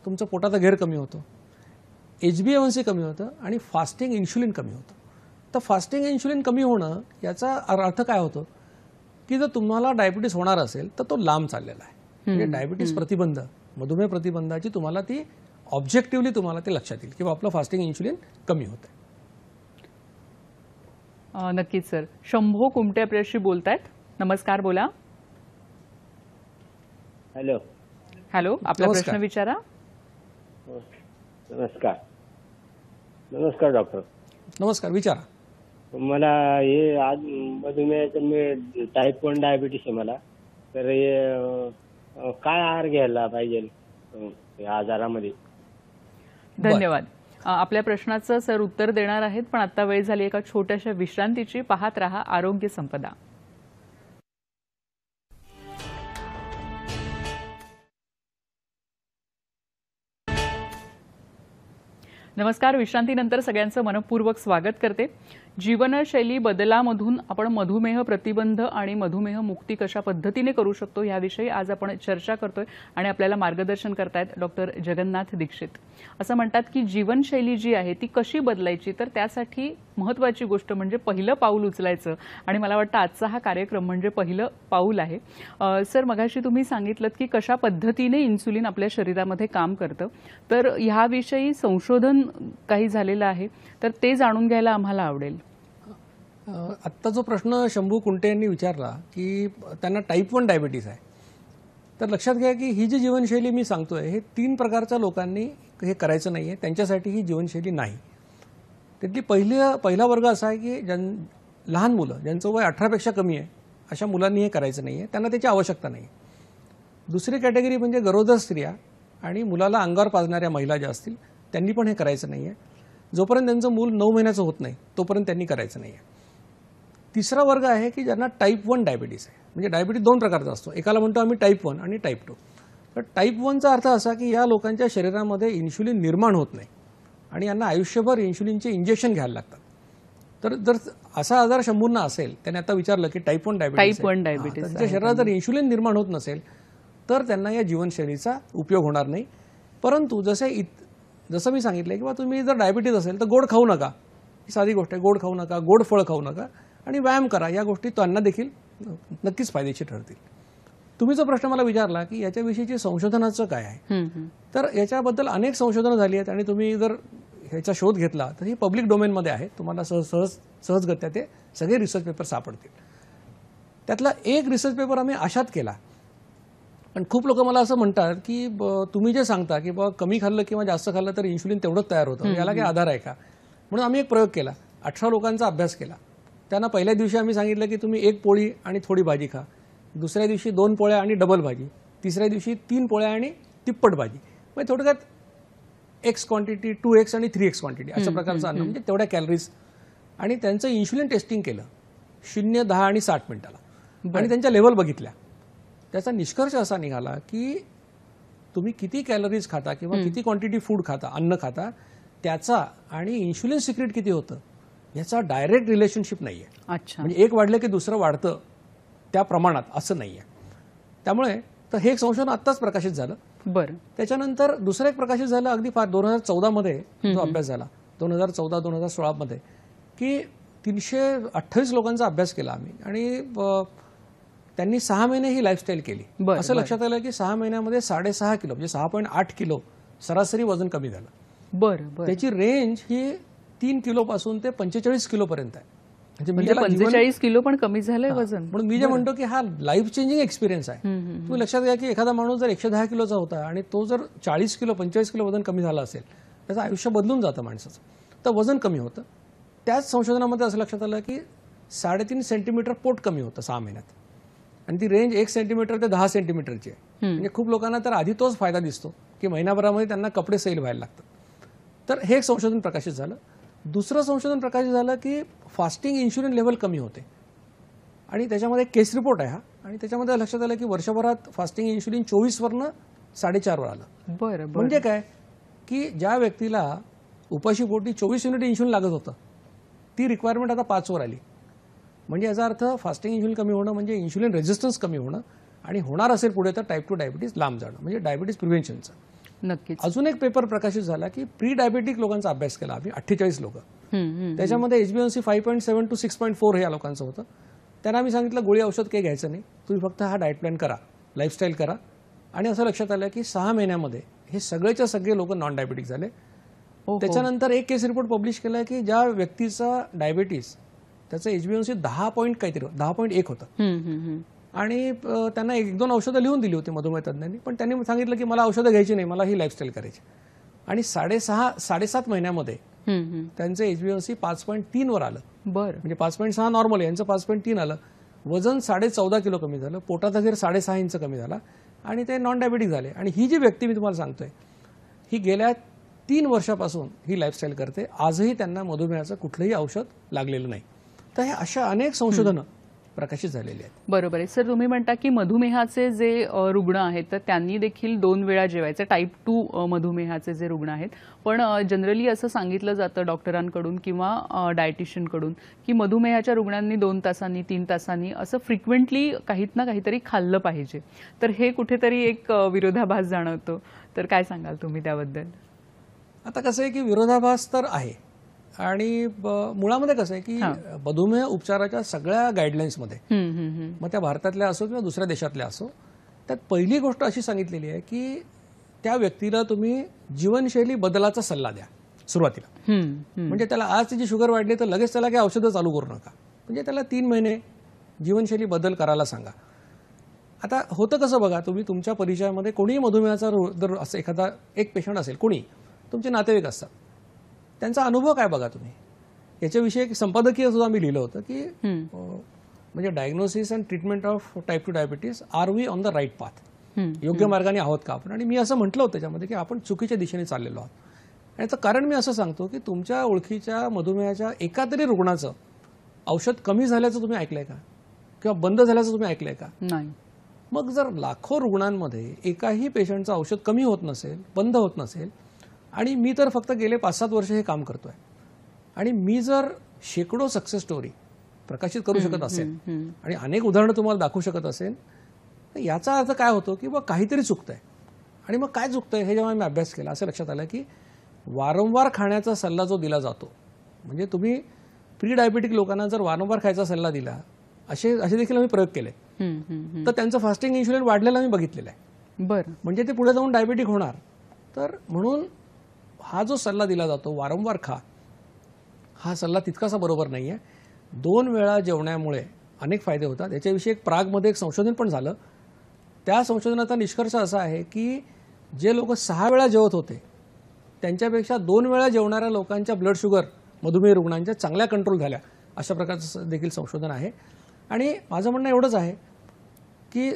तुमचं पोटाचा घेर कमी होतो, HbA1c कमी होतं आणि फास्टिंग इन्शुलिन कमी होतं. तर फास्टिंग इन्शुलिन कमी होणं याचा अर्थ काय होतो की जर तुम्हाला डायबिटीस होणार असेल तर तो लांब चाललेला आहे. म्हणजे डायबिटीस प्रतिबंध, मधुमेह प्रतिबंधाची तुम्हाला ती ऑब्जेक्टिव्हली तुम्हाला ते लक्षात येईल की आपलं फास्टिंग इन्शुलिन कमी होतं. नक्कीच सर. शंभो कुमटे आपल्याशी बोलतायत. नमस्कार, बोला. हॅलो. आपला प्रश्न विचारा. नमस्कार डॉक्टर. नमस्कार, विचारा. मला हे आज मधुमेहाचं मी टाईप 1 डायबिटीस आहे मला, तर हे काय आहार घ्यायला पाहिजे या आजारामध्ये? धन्यवाद. आपल्या प्रश्नाचं सर उत्तर देणार आहेत, पण आता वेळ झाली एका छोट्याशा विश्रांतीची. पाहत रहा आरोग्य संपदा. नमस्कार. विश्रांतीनंतर सगळ्यांचं मनपूर्वक स्वागत करते. जीवनशैली बदलामधून आपण मधुमेह प्रतिबंध आणि मधुमेह मुक्ती कशा पद्धतीने करू शकतो याविषयी आज आपण चर्चा करतोय आणि आपल्याला मार्गदर्शन करतायत डॉक्टर जगन्नाथ दीक्षित. असं म्हणतात की जीवनशैली जी आहे ती कशी बदलायची, तर त्यासाठी महत्त्वाची गोष्ट म्हणजे पहिलं पाऊल उचलायचं आणि मला वाटतं आजचा हा कार्यक्रम म्हणजे पहिलं पाऊल आहे. सर, मगाशी तुम्ही सांगितलं की कशा पद्धतीने इन्सुलिन आपल्या शरीरामध्ये काम करतं, तर ह्याविषयी संशोधन काही झालेलं आहे, तर ते जाणून घ्यायला आम्हाला आवडेल. आत्ता जो प्रश्न शंभू कुंटे यांनी विचारला की त्यांना टाईप 1 डायबिटीस आहे, तर लक्षात घ्या की ही जी जीवनशैली मी सांगतोय हे 3 प्रकारच्या लोकांनी हे करायचं नाही आहे, त्यांच्यासाठी ही जीवनशैली नाही. त्यातली पहिला वर्ग असा आहे की लहान मुलं ज्यांचं वय 18पेक्षा कमी आहे अशा मुलांनी हे करायचं नाही आहे, त्यांना त्याची आवश्यकता नाही. दुसरी कॅटेगरी म्हणजे गरोदर स्त्रिया आणि मुलाला अंगावर पाजणाऱ्या महिला ज्या असतील त्यांनी पण हे करायचं नाही आहे. जोपर्यंत त्यांचं मूल 9 महिन्याचं होत नाही तोपर्यंत त्यांनी करायचं नाही आहे. तिसरा वर्ग आहे की ज्यांना टाईप 1 डायबिटीस आहे. म्हणजे डायबिटीस 2 प्रकारचा असतो. एकाला म्हणतो आम्ही टाईप 1 आणि टाईप 2. तर टाईप 1चा अर्थ असा की या लोकांच्या शरीरामध्ये इन्शुलिन निर्माण होत नाही आणि यांना आयुष्यभर इन्शुलिनचे इंजेक्शन घ्यायला लागतात. तर जर असा आजार शंभूंना असेल, त्याने आता विचारलं की टाईप 1 डायबिटीस टाईप 1 डायबिटीस त्यांच्या शरीरात जर इन्शुलिन निर्माण होत नसेल तर त्यांना या जीवनशैलीचा उपयोग होणार नाही. परंतु जसं मी सांगितलं की तुम्ही जर डायबिटीज असेल तर गोड खाऊ नका, ही साधी गोष्ट आहे. गोड खाऊ नका, गोड फळ खाऊ नका आणि व्यायाम करा. या गोष्टी त्यांना देखील नक्कीच फायदेशीर ठरतील. तुम्ही जो प्रश्न मला विचारला की याच्याविषयीची संशोधनाचं काय आहे, तर याच्याबद्दल अनेक संशोधनं झाली आहेत आणि तुम्ही जर ह्याचा शोध घेतला तर ही पब्लिक डोमेनमध्ये आहे. तुम्हाला सहजगत्या ते सगळे रिसर्च पेपर सापडतील. त्यातला एक रिसर्च पेपर आम्ही आशात केला. पण खूप लोक मला असं म्हणतात की तुम्ही जे सांगता की कमी खाल्लं किंवा जास्त खाल्लं तर इन्शुलिन तेवढंच तयार होतं, याला काही आधार आहे का? म्हणून आम्ही एक प्रयोग केला. 18 लोकांचा अभ्यास केला. त्यांना पहिल्या दिवशी आम्ही सांगितलं की तुम्ही 1 पोळी आणि थोडी भाजी खा, दुसऱ्या दिवशी 2 पोळ्या आणि डबल भाजी, तिसऱ्या दिवशी 3 पोळ्या आणि तिप्पट भाजी. म्हणजे थोडक्यात X क्वांटिटी, 2X आणि 3X क्वांटिटी अशा प्रकारचं अन्न, म्हणजे तेवढ्या कॅलरीज. आणि त्यांचं इन्शुलिन टेस्टिंग केलं 0, 10 आणि 60 मिनिटाला आणि त्यांच्या लेवल बघितल्या. त्याचा निष्कर्ष असा निघाला की तुम्ही किती कॅलरीज खाता किंवा किती क्वांटिटी फूड खाता, अन्न खाता, त्याचा आणि इन्शुलिन सिक्रेट किती होतं याचा डायरेक्ट रिलेशनशिप नाही आहे. अच्छा. म्हणजे एक वाढलं की दुसरं वाढतं त्या प्रमाणात असं नाही आहे. त्यामुळे तर हे एक संशोधन आत्ताच प्रकाशित झालं. बरं. त्याच्यानंतर दुसरं एक प्रकाशित झालं अगदी फार 2014 मध्ये जो अभ्यास झाला, 2014-2016 मध्ये, की 328 लोकांचा अभ्यास केला आम्ही आणि त्यांनी 6 महिने ही लाईफस्टाईल केली. असं लक्षात आलं की 6 महिन्यामध्ये 6.5 किलो म्हणजे 6.8 किलो सरासरी वजन कमी झालं. बरं. त्याची रेंज ही 3 किलो पासून ते 45 किलो पर्यंत आहे. म्हणजे 45 किलो पण कमी झालंय वजन. म्हणून मी जे म्हणतो की हा लाईफ चेंजिंग एक्सपिरियन्स आहे. तुम्ही लक्षात घ्या की एखादा माणूस जर 110 किलोचा होता आणि तो जर 40 किलो 45 किलो वजन कमी झालं असेल, त्याचं आयुष्य बदलून जातं माणसाचं. तर वजन कमी होतं. त्याच संशोधनामध्ये असं लक्षात आलं की 3.5 सेंटीमीटर पोट कमी होतं 6 महिन्यात आणि ती रेंज 1 सेंटीमीटर ते 10 सेंटीमीटरची आहे. म्हणजे खूप लोकांना तर आधी तोच फायदा दिसतो की महिनाभरामध्ये त्यांना कपडे सैल व्हायला लागतात. तर हे एक संशोधन प्रकाशित झालं. दुसरं संशोधन प्रकाशित झालं की फास्टिंग इन्शुलिन लेवल कमी होते आणि त्याच्यामध्ये केस रिपोर्ट आहे हा, आणि त्याच्यामध्ये लक्षात आलं की वर्षभरात फास्टिंग इन्शुलिन 24 वरनं 4.5 वर आलं. बरं. म्हणजे काय की ज्या व्यक्तीला उपाशी पोटी 24 युनिट इन्शुलिन लागत होतं ती रिक्वायरमेंट आता 5 वर आली. म्हणजे याचा अर्थ फास्टिंग इन्शुलिन कमी होणं म्हणजे इन्शुलिन रेझिस्टन्स कमी होणं आणि होणार असेल पुढे तर टाईप 2 डायबिटीस लांब जाणं, म्हणजे डायबिटीस प्रिव्हेन्शनचं. नक्कीच. अजून एक पेपर प्रकाशित झाला की प्री डायबेटिक लोकांचा अभ्यास केला आम्ही, 48 लोक. त्याच्यामध्ये HbA1c 5.7 to 6.4 हे या लोकांचं होतं. त्यांना आम्ही सांगितलं गोळी औषध काही घ्यायचं नाही, तुम्ही फक्त हा डाएट प्लॅन करा, लाईफस्टाईल करा. आणि असं लक्षात आलं की 6 महिन्यामध्ये हे सगळेच्या सगळे लोक नॉन डायबेटिक झाले. त्याच्यानंतर एक केस रिपोर्ट पब्लिश केला की ज्या व्यक्तीचा डायबिटीस त्याचं HbA1c 10.1 होतं आणि त्यांना 1-2 औषधं लिहून दिली होती मधुमेह तज्ञांनी, पण त्यांनी सांगितलं की मला औषधं घ्यायची नाही, मला ही लाईफस्टाईल करायची. आणि 7.5 महिन्यामध्ये त्यांचं HbA1c 5.3 वर आलं. बरं. म्हणजे 5.6 नॉर्मल आहे, यांचं 5.3 आलं. वजन 14.5 किलो कमी झालं, पोटाचा घेर 6.5 इंच कमी झाला आणि ते नॉन डायबेटिक झाले. आणि ही जी व्यक्ती मी तुम्हाला सांगतोय ही गेल्या 3 वर्षापासून ही लाईफस्टाईल करते. आजही त्यांना मधुमेहाचं कुठलंही औषध लागलेलं नाही. तर हे अशा अनेक संशोधनं प्रकाशित झालेली आहेत. बरोबर आहे सर. तुम्ही म्हणता की मधुमेहाचे जे रुग्ण आहेत तर त्यांनी देखील 2 वेळा जेवायचं, टाईप 2 मधुमेहाचे जे रुग्ण आहेत. पण जनरली असं सांगितलं जातं डॉक्टरांकडून किंवा डायटिशियनकडून की मधुमेहाच्या रुग्णांनी 2 तासांनी 3 तासांनी असं फ्रिक्वेंटली काहीत ना काहीतरी खाल्लं पाहिजे. तर हे कुठेतरी एक विरोधाभास जाणवतो. तर काय सांगाल तुम्ही त्याबद्दल? आता कसं आहे की विरोधाभास तर आहे आणि मुळामध्ये कसं आहे की मधुमेह उपचाराच्या सगळ्या गाईडलाईन्समध्ये, मग त्या भारतातल्या असो किंवा दुसऱ्या देशातल्या असो, त्यात पहिली गोष्ट अशी सांगितलेली आहे की त्या व्यक्तीला तुम्ही जीवनशैली बदलाचा सल्ला द्या सुरुवातीला. म्हणजे त्याला आज त्याची शुगर वाढली तर लगेच त्याला काही औषधं चालू करू नका. म्हणजे त्याला 3 महिने जीवनशैली बदल करायला सांगा. आता होतं कसं बघा, तुम्ही तुमच्या परिचयामध्ये कोणीही मधुमेहाचा जर असं एखादा एक पेशंट असेल, कोणी तुमचे नातेवाईक असतात, त्यांचा अनुभव काय बघा तुम्ही. याच्याविषयी एक संपादकीय सुद्धा मी लिहिलं होतं की म्हणजे diagnosis and treatment of type 2 diabetes, are we on the right path, योग्य मार्गाने आहोत का आपण. आणि मी असं म्हटलं होतं त्याच्यामध्ये की आपण चुकीच्या दिशेने चाललेलो आहोत. आणि याचं कारण मी असं सांगतो की तुमच्या ओळखीच्या मधुमेहाच्या एका तरी रुग्णाचं औषध कमी झाल्याचं तुम्ही ऐकलंय का, किंवा बंद झाल्याचं तुम्ही ऐकलंय का? नाही. मग जर लाखो रुग्णांमध्ये एकाही पेशंटचं औषध कमी होत नसेल, बंद होत नसेल, आणि मी तर फक्त गेले 5-7 वर्ष हे काम करतोय, आणि मी जर शेकडो सक्सेस स्टोरी प्रकाशित करू शकत असेल आणि अनेक उदाहरणं तुम्हाला दाखवू शकत असेल, तर याचा अर्थ काय होतो की काहीतरी चुकतंय. आणि मग काय चुकतंय हे जेव्हा मी अभ्यास केला, असं लक्षात आलं की वारंवार खाण्याचा सल्ला जो दिला जातो, म्हणजे तुम्ही प्री डायबेटिक लोकांना जर वारंवार खायचा सल्ला दिला, असे देखील आम्ही प्रयोग केले, तर त्यांचं फास्टिंग इन्शुलिन वाढलेलं आम्ही बघितलेलं आहे. बरं. म्हणजे ते पुढे जाऊन डायबेटिक होणार. तर म्हणून हा जो सल्ला दिला जातो वारंवार खा, हा सल्ला तितकासा बरोबर नाही आहे. 2 वेळा जेवण्यामुळे अनेक फायदे होतात. याच्याविषयी एक प्रागमध्ये एक संशोधन पण झालं. त्या संशोधनाचा निष्कर्ष असा आहे की जे लोक 6 वेळा जेवत होते त्यांच्यापेक्षा 2 वेळा जेवणाऱ्या लोकांच्या ब्लड शुगर, मधुमेह रुग्णांच्या चांगल्या कंट्रोल झाल्या, अशा प्रकारचं देखील संशोधन आहे. आणि माझं म्हणणं एवढंच आहे की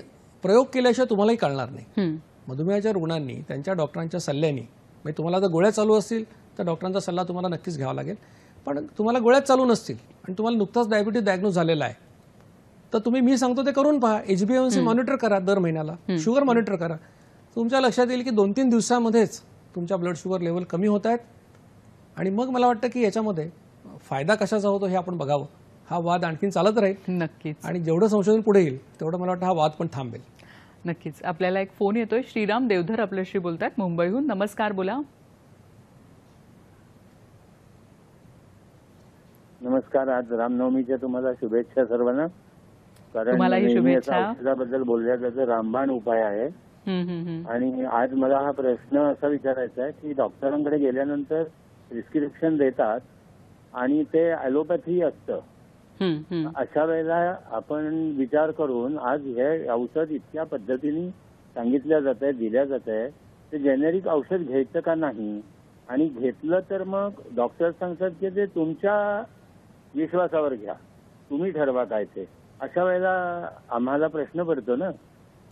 प्रयोग केल्याशिवाय तुम्हालाही कळणार नाही. मधुमेहाच्या रुग्णांनी त्यांच्या डॉक्टरांच्या सल्ल्याने, म्हणजे तुम्हाला जर गोळ्या चालू असतील तर डॉक्टरांचा सल्ला तुम्हाला नक्कीच घ्यावा लागेल. पण तुम्हाला गोळ्याच चालू नसतील आणि तुम्हाला नुकताच डायबिटीज डायग्नोज झालेला आहे, तर तुम्ही मी सांगतो ते करून पहा. HbA1c मॉनिटर करा दर महिन्याला, शुगर मॉनिटर करा. तुमच्या लक्षात येईल की 2-3 दिवसामध्येच तुमच्या ब्लड शुगर लेवल कमी होत आहेत. आणि मग मला वाटतं की याच्यामध्ये फायदा कशाचा होतो हे आपण बघावं. हा वाद आणखीन चालत राहील नक्कीच. आणि जेवढं संशोधन पुढे येईल तेवढं मला वाटतं हा वाद पण थांबेल. नक्कीच. आपल्याला एक फोन येतोय. श्रीराम देवधर आपल्याशी बोलतात मुंबईहून. नमस्कार, बोला. नमस्कार. आज रामनवमीच्या तुम्हाला शुभेच्छा सर्वांना. कारण तुम्हालाही शुभेच्छा. औषधाबद्दल बोलल्या जातं, रामबाण उपाय आहे. आणि आज मला हा प्रश्न असा विचारायचा आहे की डॉक्टरांकडे गेल्यानंतर प्रिस्क्रिप्शन देतात आणि ते ॲलोपॅथी असतं. अशा वेळेला आपण विचार करून आज हे औषध इतक्या पद्धतीने सांगितल्या जात आहे, दिल्या जात आहे, ते जेनेरिक औषध घ्यायचं का नाही, आणि घेतलं तर मग डॉक्टर सांगतात की ते तुमच्या विश्वासावर घ्या, तुम्ही ठरवा काय ते. अशा वेळेला आम्हाला प्रश्न पडतो ना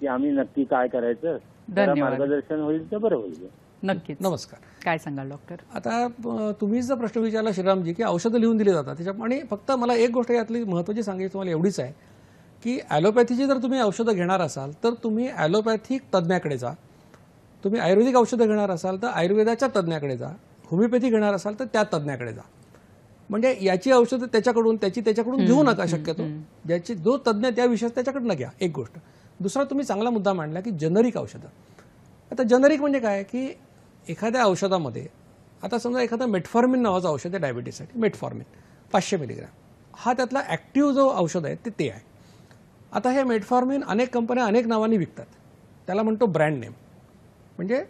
की आम्ही नक्की काय करायचं. मार्गदर्शन होईल तर बरं होईल. नक्कीच. नमस्कार. काय सांगाल डॉक्टर? आता तुम्ही जर प्रश्न विचारला श्रीरामजी की औषधं लिहून दिली जातात त्याच्या, आणि फक्त मला एक गोष्ट यातली महत्त्वाची सांगायची तुम्हाला एवढीच आहे की ॲलोपॅथीची जर तुम्ही औषधं घेणार असाल तर तुम्ही ॲलोपॅथिक तज्ज्ञाकडे जा. तुम्ही आयुर्वेदिक औषधं घेणार असाल तर आयुर्वेदाच्या तज्ज्ञाकडे जा. होमिओपॅथी घेणार असाल तर त्या तज्ज्ञाकडे जा. म्हणजे याची औषधं त्याच्याकडून त्याच्याकडून घेऊ नका शक्यतो. ज्याची जो तज्ज्ञ त्या विषयात त्याच्याकडनं घ्या. एक गोष्ट. दुसरा, तुम्ही चांगला मुद्दा मांडला की जेनरिक औषधं. आता जेनरिक म्हणजे काय की एखाद्या औषधामध्ये, आता समजा एखादा मेटफॉर्मिन नावाचं औषध आहे डायबिटीससाठी, मेटफॉर्मिन 500 मिलीग्रॅम, हा त्यातला ॲक्टिव्ह जो औषध आहे ते आहे. आता हे मेटफॉर्मिन अनेक कंपन्या अनेक नावांनी विकतात. त्याला म्हणतो ब्रँड नेम. म्हणजे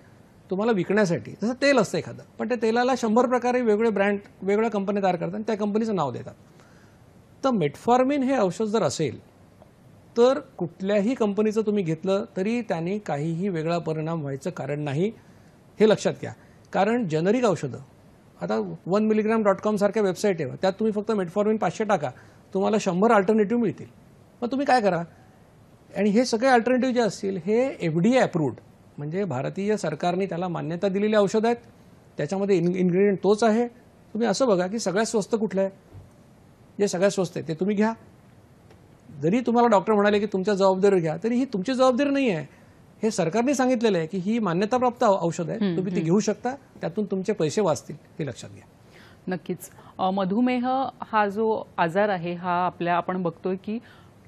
तुम्हाला विकण्यासाठी, जसं तेल असतं एखादं, पण त्या तेलाला 100 प्रकारे वेगवेगळे ब्रँड, वेगवेगळ्या कंपन्या तयार करतात आणि त्या कंपनीचं नाव देतात. तर मेटफॉर्मिन हे औषध जर असेल तर कुठल्याही कंपनीचं तुम्ही घेतलं तरी त्याने काहीही वेगळा परिणाम व्हायचं कारण नाही, हे लक्षात घ्या. कारण जेनरिक औषधं, आता 1mg.com सारख्या वेबसाईट आहे, त्यात तुम्ही फक्त मेटफॉर्मिन 500 टाका, तुम्हाला 100 अल्टरनेटिव्ह मिळतील. मग तुम्ही काय करा, आणि हे सगळे अल्टरनेटिव्ह जे असतील हे FDA अप्रूव्ड, म्हणजे भारतीय सरकारने त्याला मान्यता दिलेली औषध आहेत, त्याच्यामध्ये इन्ग्रेडियंट तोच आहे. तुम्ही असं बघा की सगळ्यात स्वस्त कुठलं आहे, जे सगळ्यात स्वस्त आहे ते तुम्ही घ्या. जरी तुम्हाला डॉक्टर म्हणाले की तुमच्या जबाबदारीवर घ्या, तरी ही तुमची जबाबदारी नाही आहे. हे सरकारने सांगितलेलं आहे की ही मान्यताप्राप्त औषध आहे, तुम्ही ती घेऊ शकता, त्यातून तुमचे पैसे वाचतील, हे लक्षात घ्या. नक्कीच. मधुमेह हा जो आजार आहे हा आपण बघतोय की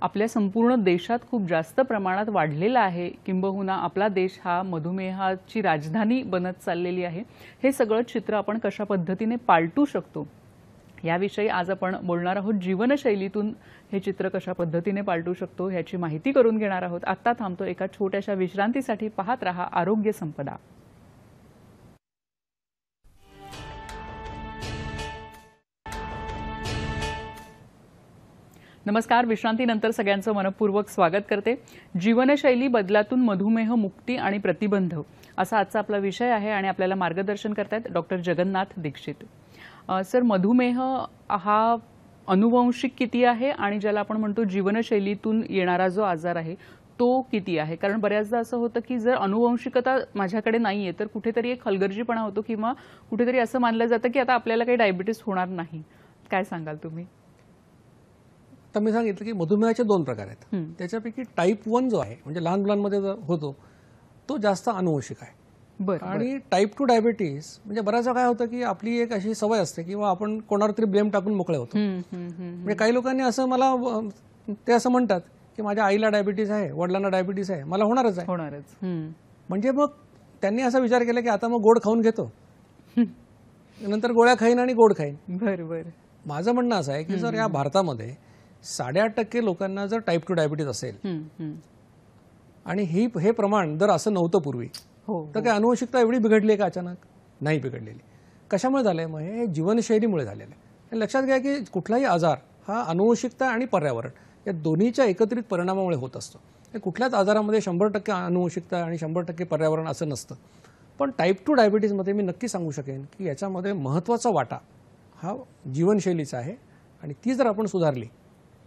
आपल्या संपूर्ण देशात खूप जास्त प्रमाणात वाढलेला आहे. किंबहुना आपला देश हा मधुमेहाची राजधानी बनत चाललेली आहे. हे सगळं चित्र आपण कशा पद्धतीने पालटू शकतो याविषयी आज आपण बोलणार आहोत. जीवनशैलीतून हे चित्र कशा पद्धतीने पालटू शकतो ह्याची माहिती करून घेणार आहोत. आता थांबतो एका छोट्याशा विश्रांतीसाठी. पाहत रहा आरोग्य संपदा. नमस्कार. विश्रांतीनंतर सगळ्यांचं मनपूर्वक स्वागत करते. जीवनशैली बदलातून मधुमेह मुक्ती आणि प्रतिबंध असा आजचा आपला विषय आहे आणि आपल्याला मार्गदर्शन करतायत डॉक्टर जगन्नाथ दीक्षित. सर, मधुमेह हा अनुवंशिक किती आहे आणि ज्याला आपण म्हणतो जीवनशैलीतून येणारा जो आजार आहे तो किती आहे? कारण बऱ्याचदा असं होतं की जर अनुवंशिकता माझ्याकडे नाहीये तर कुठेतरी एक हलगर्जीपणा होतो किंवा कुठेतरी असं मानलं जातं की आता आपल्याला काही डायबिटीस होणार नाही. काय सांगाल तुम्ही? तर मी सांगितलं की मधुमेहाचे 2 प्रकार आहेत. त्याच्यापैकी टाईप 1 जो आहे म्हणजे लहान मुलांमध्ये जो होतो तो जास्त अनुवंशिक आहे. बरं. आणि टाईप 2 डायबिटीस म्हणजे बऱ्याचदा काय होतं की आपली एक अशी सवय असते किंवा आपण कोणावर तरी ब्लेम टाकून मोकळे होतो. म्हणजे काही लोकांनी असं मला ते असं म्हणतात की माझ्या आईला डायबिटीस आहे, वडिलांना डायबिटीस आहे, मला होणारच आहे. होणारच. म्हणजे मग त्यांनी असा विचार केला की आता मग गोड खाऊन घेतो, नंतर गोळ्या खाईन आणि गोड खाईन. बरं बरं. माझं म्हणणं असं आहे की जर या भारतामध्ये 8.5% लोकांना जर टाईप 2 डायबिटीस असेल आणि हे प्रमाण जर असं नव्हतं पूर्वी, हो. तर काय अनुवंशिकता एवढी बिघडली आहे का अचानक? नाही बिघडलेली. कशामुळे झालंय? मग हे जीवनशैलीमुळे झालेलं आहे. हे लक्षात घ्या की कुठलाही आजार हा अनुवंशिकता आणि पर्यावरण या दोन्हीच्या एकत्रित परिणामामुळे होत असतो. हे कुठल्याच आजारामध्ये 100% अनुवंशिकता आणि 100% पर्यावरण असं नसतं. पण टाईप 2 डायबिटीजमध्ये मी नक्की सांगू शकेन की याच्यामध्ये महत्त्वाचा वाटा हा जीवनशैलीचा आहे आणि ती जर आपण सुधारली,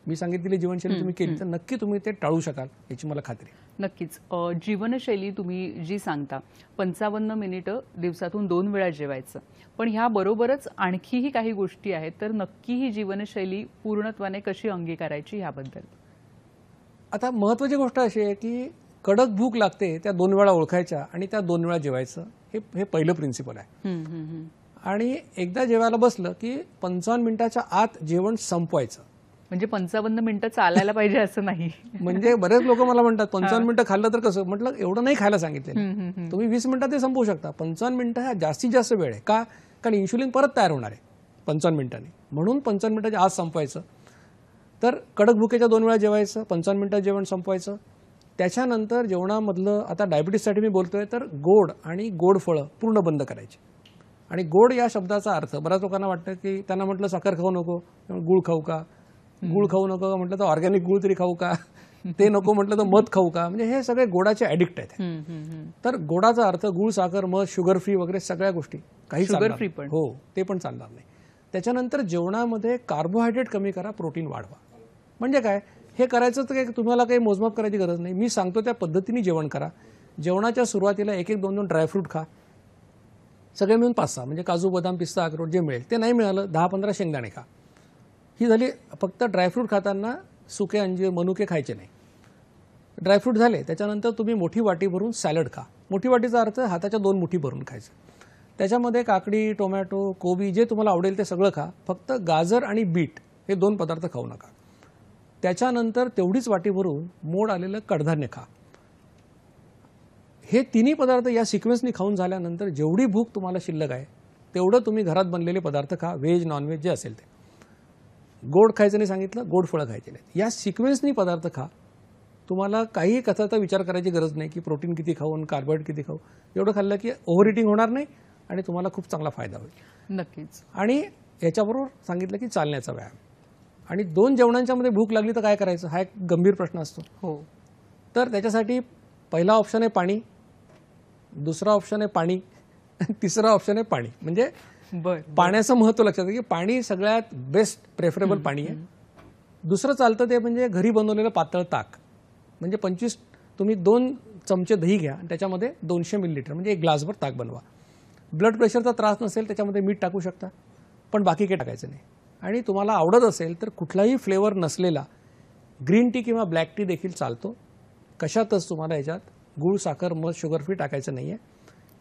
मी सांगितलेली जीवनशैली तुम्ही केली तर नक्की तुम्ही ते टाळू शकाल याची मला खात्री आहे. नक्कीच. जीवनशैली तुम्ही जी सांगता 55 मिनिटं दिवसातून 2 वेळा जेवायचं, पण ह्याबरोबरच आणखीही काही गोष्टी आहेत, तर नक्की ही जीवनशैली पूर्णत्वाने कशी अंगीकारायची ह्याबद्दल? आता महत्त्वाची गोष्ट अशी आहे की कडक भूक लागते त्या 2 वेळा ओळखायच्या आणि त्या 2 वेळा जेवायचं, हे पहिलं प्रिन्सिपल आहे. आणि एकदा जेवायला बसलं की 55 मिनिटाच्या आत जेवण संपवायचं. म्हणजे 55 मिनिटं चालायला पाहिजे असं नाही. म्हणजे बरेच लोक मला म्हणतात 55 मिनिटं खाल्लं तर कसं? म्हटलं एवढं नाही खायला सांगितलं. तुम्ही 20 मिनिटात ते संपवू शकता. 55 मिनिटं हा जास्तीत जास्त वेळ आहे. का? कारण इन्शुलिन परत तयार होणार आहे 55 मिनिटांनी. म्हणून 55 मिनिटाच्या आत संपवायचं. तर कडक भुकेच्या 2 वेळा जेवायचं, 55 मिनिटात जेवण संपवायचं. त्याच्यानंतर जेवणामधलं, आता डायबिटीससाठी मी बोलतोय, तर गोड आणि गोड फळं पूर्ण बंद करायची. आणि गोड या शब्दाचा अर्थ बऱ्याच लोकांना वाटतं की त्यांना म्हटलं साखर खाऊ नको, गुळ खाऊ का? गुळ खाऊ नको म्हटलं तर ऑर्गॅनिक गुळ तरी खाऊ का? ते नको म्हटलं तर मध खाऊ का? म्हणजे हे सगळे गोडाचे ॲडिक्ट आहेत. तर गोडाचा अर्थ गुळ, साखर, मध, शुगर फ्री वगैरे सगळ्या गोष्टी काही शुगर फ्री पण हो, ते पण चालणार नाही. त्याच्यानंतर जेवणामध्ये कार्बोहायड्रेट कमी करा, प्रोटीन वाढवा. म्हणजे काय? हे करायचं तर काही तुम्हाला काही मोजमाप करायची गरज नाही. मी सांगतो त्या पद्धतीने जेवण करा. जेवणाच्या सुरुवातीला 1-1, 2-2 ड्रायफ्रूट खा. सगळे मिळून 5-6, म्हणजे काजू, बदाम, पिस्ता, अक्रोड जे मिळेल ते. नाही मिळालं 10-15 शेंगदाणे खा. ही झाली. फक्त ड्रायफ्रूट खाताना सुके अंजीर, मनुके खायचे नाही. ड्रायफ्रूट झाले त्याच्यानंतर तुम्ही मोठी वाटी भरून सॅलड खा. मोठी वाटीचा अर्थ हाताच्या 2 मुठी भरून खायचं. त्याच्यामध्ये काकडी, टोमॅटो, कोबी जे तुम्हाला आवडेल ते सगळं खा. फक्त गाजर आणि बीट हे 2 पदार्थ खाऊ नका. त्याच्यानंतर तेवढीच वाटी भरून मोड आलेलं कडधान्य खा. हे तिन्ही पदार्थ या सिक्वेन्सनी खाऊन झाल्यानंतर जेवढी भूक तुम्हाला शिल्लक आहे तेवढं तुम्ही घरात बनलेले पदार्थ खा, व्हेज नॉनव्हेज जे असेल ते. गोड खायचं नाही सांगितलं, गोड फळं खायचे नाहीत. या सिक्वेन्सनी पदार्थ खा. तुम्हाला काही कथाचा विचार करायची गरज नाही की प्रोटीन किती खाऊ आणि कार्बोहायड्रेट किती खाऊ. एवढं खाल्लं की ओव्हर इटिंग होणार नाही आणि तुम्हाला खूप चांगला फायदा होईल. नक्कीच. आणि याच्याबरोबर सांगितलं की चालण्याचा व्यायाम. आणि 2 जेवणांच्या मध्ये भूक लागली तर काय करायचं, हा एक गंभीर प्रश्न असतो. हो. तर त्याच्यासाठी पहिला ऑप्शन आहे पाणी, दुसरा ऑप्शन आहे पाणी, तिसरा ऑप्शन आहे पाणी. म्हणजे पाण्याचं महत्त्व लक्षात घ्या की पाणी सगळ्यात बेस्ट प्रेफरेबल पाणी आहे. दुसरं चालतं ते म्हणजे घरी बनवलेलं पातळ ताक. म्हणजे 25 तुम्ही 2 चमचे दही घ्या आणि त्याच्यामध्ये 200 मिलीलिटर म्हणजे 1 ग्लासभर ताक बनवा. ब्लड प्रेशरचा त्रास नसेल त्याच्यामध्ये मीठ टाकू शकता, पण बाकी काही टाकायचं नाही. आणि तुम्हाला आवडत असेल तर कुठलाही फ्लेवर नसलेला ग्रीन टी किंवा ब्लॅक टी देखील चालतो. कशातच तुम्हाला याच्यात गूळ, साखर, मध, शुगर फ्री टाकायचं नाही आहे.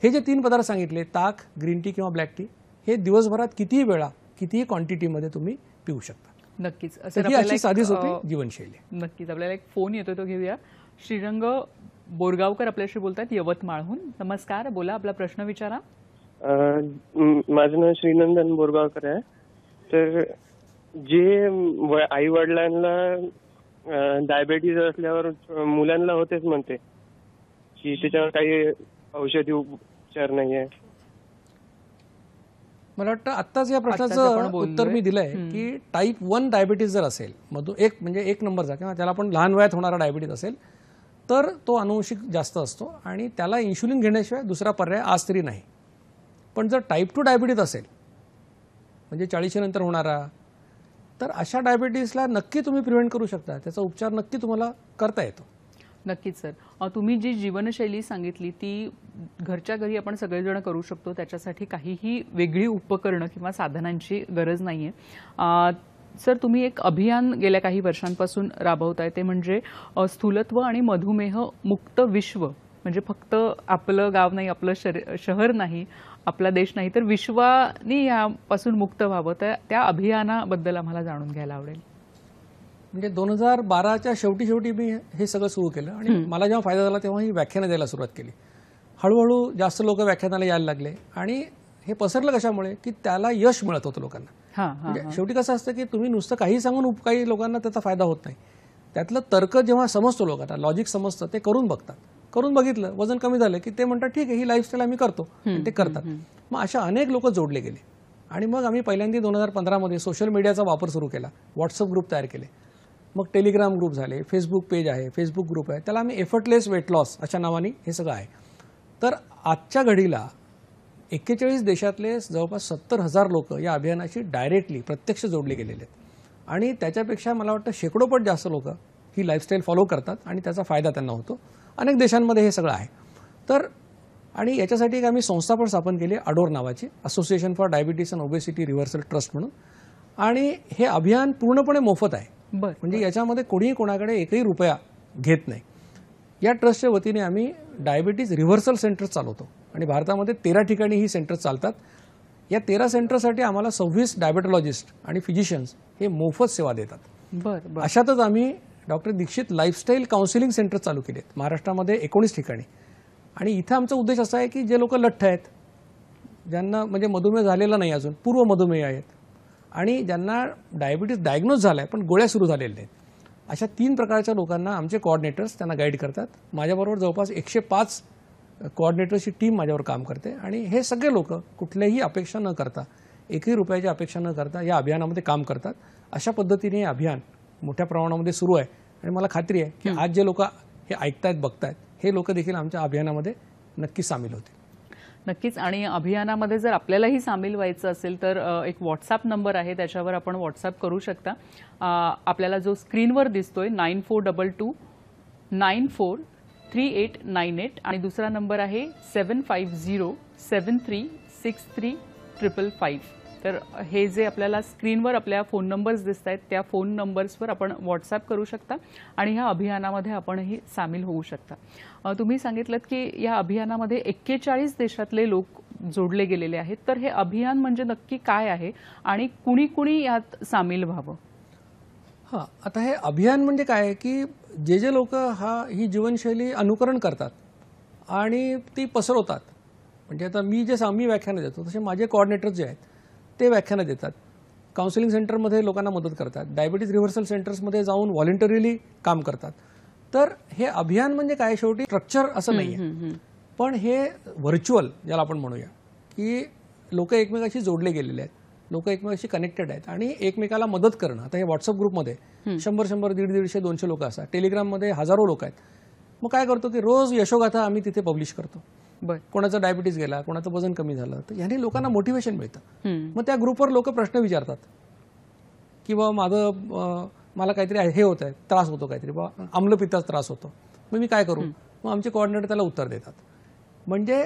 हे जे 3 पदार्थ सांगितले, ताक, ग्रीन टी किंवा ब्लॅक टी, हे दिवसभरात कितीही वेळा कितीही क्वांटिटीमध्ये तुम्ही पिऊ शकता. नक्कीच. ही अशी साधी सोपी जीवनशैली. नक्कीच. आपल्याला एक फोन येतो तो घेऊया. श्रीरंग बोरगावकर आपल्याशी बोलतात यवतमाळहून. नमस्कार, बोला, आपला प्रश्न विचारा. माझं नाव श्रीनंदन बोरगावकर आहे. तर जे आई वडिलांना डायबेटीज असल्यावर मुलांना होतेच म्हणते की त्याच्यावर काही औषधी उपचार नाहीये. मला वाटतं आत्ताच या प्रश्नाचं उत्तर मी दिलंय की टाईप 1 डायबिटीज जर असेल, म्हणजे 1 नंबरचा किंवा त्याला पण लहान वयात होणारा डायबिटीज असेल तर तो अनुवंशिक जास्त असतो आणि त्याला इन्शुलिन घेण्याशिवाय दुसरा पर्याय आज तरी नाही. पण जर टाईप 2 डायबिटीज असेल म्हणजे 40 नंतर होणारा, तर अशा डायबिटीसला नक्की तुम्ही प्रिव्हेंट करू शकता. त्याचा उपचार नक्की तुम्हाला करता येतो. नक्कीच सर. तुम्ही जी जीवनशैली सांगितली ती घरच्या घरी आपण सगळेजण करू शकतो. त्याच्यासाठी काहीही वेगळी उपकरणं किंवा साधनांची गरज नाहीये. सर, तुम्ही एक अभियान गेल्या काही वर्षांपासून राबवताय, ते म्हणजे स्थूलत्व आणि मधुमेह मुक्त विश्व. म्हणजे फक्त आपलं गाव नाही, आपलं शहर नाही, आपला देश नाही, तर विश्वाने यापासून मुक्त व्हावं. त्या अभियानाबद्दल आम्हाला जाणून घ्यायला आवडेल. म्हणजे 2012च्या शेवटी मी हे सगळं सुरू केलं आणि मला जेव्हा फायदा झाला तेव्हा ही व्याख्यानं द्यायला सुरुवात केली. हळूहळू जास्त लोक व्याख्यानाला यायला लागले आणि हे पसरलं कशामुळे की त्याला यश मिळत होतं लोकांना. म्हणजे शेवटी कसं असतं की तुम्ही नुसतं काही सांगून काही लोकांना त्याचा फायदा होत नाही. त्यातलं तर्क जेव्हा समजतो लोकांना, लॉजिक समजतं, ते करून बघतात. करून बघितलं, वजन कमी झालं की ते म्हणतात ठीक आहे, ही लाईफस्टाईल आम्ही करतो, आणि ते करतात. मग अशा अनेक लोक जोडले गेले आणि मग आम्ही पहिल्यांदा 2015मध्ये सोशल मीडियाचा वापर सुरू केला. व्हॉट्सअप ग्रुप तयार केले, मग टेलिग्राम ग्रुप झाले, फेसबुक पेज आहे, फेसबुक ग्रुप आहे, त्याला आम्ही एफर्टलेस वेट लॉस अशा नावाने हे सगळं आहे. तर आजच्या घडीला 41 देशातले जवळपास 70,000 लोक या अभियानाशी डायरेक्टली प्रत्यक्ष जोडले गेलेले आहेत आणि त्याच्यापेक्षा मला वाटतं शेकडोपट जास्त लोक ही लाईफस्टाईल फॉलो करतात आणि त्याचा फायदा त्यांना होतो. अनेक देशांमध्ये हे सगळं आहे. तर आणि याच्यासाठी एक आम्ही संस्था पण स्थापन केली, अडोर नावाची, association for diabetes and obesity reversal trust म्हणून. आणि हे अभियान पूर्णपणे मोफत आहे. म्हणजे याच्यामध्ये कोणीही कोणाकडे एकही रुपया घेत नाही. या ट्रस्टच्या वतीने आम्ही डायबिटीज रिव्हर्सल सेंटर्स चालवतो आणि भारतामध्ये 13 ठिकाणी ही सेंटर्स चालतात. या 13 सेंटरसाठी आम्हाला 26 डायबेटॉलॉजिस्ट आणि फिजिशियन्स हे मोफत सेवा देतात. अशातच आम्ही doctor Dikshit lifestyle counselling centre चालू केले आहेत महाराष्ट्रामध्ये 19 ठिकाणी. आणि इथं आमचा उद्देश असा आहे की जे लोक लठ्ठ आहेत, ज्यांना म्हणजे मधुमेह झालेला नाही अजून, पूर्व मधुमेह आहेत, आणि ज्यांना डायबिटीस डायग्नोज झाला आहे पण गोळ्या सुरू झालेल्या आहेत, अशा 3 प्रकारच्या लोकांना आमचे कोऑर्डिनेटर्स त्यांना गाईड करतात. माझ्याबरोबर जवळपास 105 कोऑर्डिनेटर्सची टीम माझ्यावर काम करते आणि हे सगळे लोक कुठल्याही अपेक्षा न करता, एकही रुपयाची अपेक्षा न करता या अभियानामध्ये काम करतात. अशा पद्धतीने हे अभियान मोठ्या प्रमाणामध्ये सुरू आहे आणि मला खात्री आहे की आज जे लोक हे ऐकतायत, बघतायत, हे लोक देखील आमच्या अभियानामध्ये नक्की सामील होतील. नक्कीच. आणि अभियानामध्ये जर आपल्यालाही सामील व्हायचं असेल तर एक व्हॉट्सअप नंबर आहे, त्याच्यावर आपण व्हॉट्सअप करू शकता. आपल्याला जो स्क्रीनवर दिसतोय 9422 943898 आणि दुसरा नंबर आहे 7507363555. तर हे जे आपल्याला स्क्रीनवर आपल्या फोन नंबर्स दिसत आहेत त्या फोन नंबर्सवर आपण व्हॉट्सअप करू शकता आणि ह्या अभियानामध्ये आपणही सामील होऊ शकता. तुम्ही सांगितलं की या अभियानामध्ये 41 देशातले लोक जोडले गेलेले आहेत. तर हे अभियान म्हणजे नक्की काय आहे आणि कुणी कुणी यात सामील व्हावं? हां, आता हे अभियान म्हणजे काय आहे की जे लोक ही जीवनशैली अनुकरण करतात आणि ती पसरवतात, म्हणजे आता मी व्याख्यानं देतो तसे माझे कोऑर्डिनेटर्स जे आहेत ते व्याख्यानं देतात, काउन्सिलिंग सेंटरमध्ये लोकांना मदत करतात, डायबिटीज रिव्हर्सल सेंटर्समध्ये जाऊन व्हॉलंटरीली काम करतात. तर हे अभियान म्हणजे काय, शेवटी स्ट्रक्चर असं नाही आहे, पण हे व्हर्च्युअल ज्याला आपण म्हणूया की लोक एकमेकाशी जोडले गेलेले आहेत, लोक एकमेकाशी कनेक्टेड आहेत आणि एकमेकाला मदत करणं. आता हे व्हॉट्सअप ग्रुपमध्ये 100, 150, 200 लोक असतात, टेलिग्राममध्ये हजारो लोक आहेत. मग काय करतो की रोज यशोगाथा आम्ही तिथे पब्लिश करतो. कोणाचा डायबिटीज गेला, कोणाचं वजन कमी झालं, तर याने लोकांना मोटिवेशन मिळतं. मग त्या ग्रुपवर लोक प्रश्न विचारतात किंवा मला काहीतरी हे होत आहे, त्रास होतो, काहीतरी आम्लपित्ताचा त्रास होतो, मग मी काय करू, मग आमचे कोऑर्डिनेटर त्याला उत्तर देतात. म्हणजे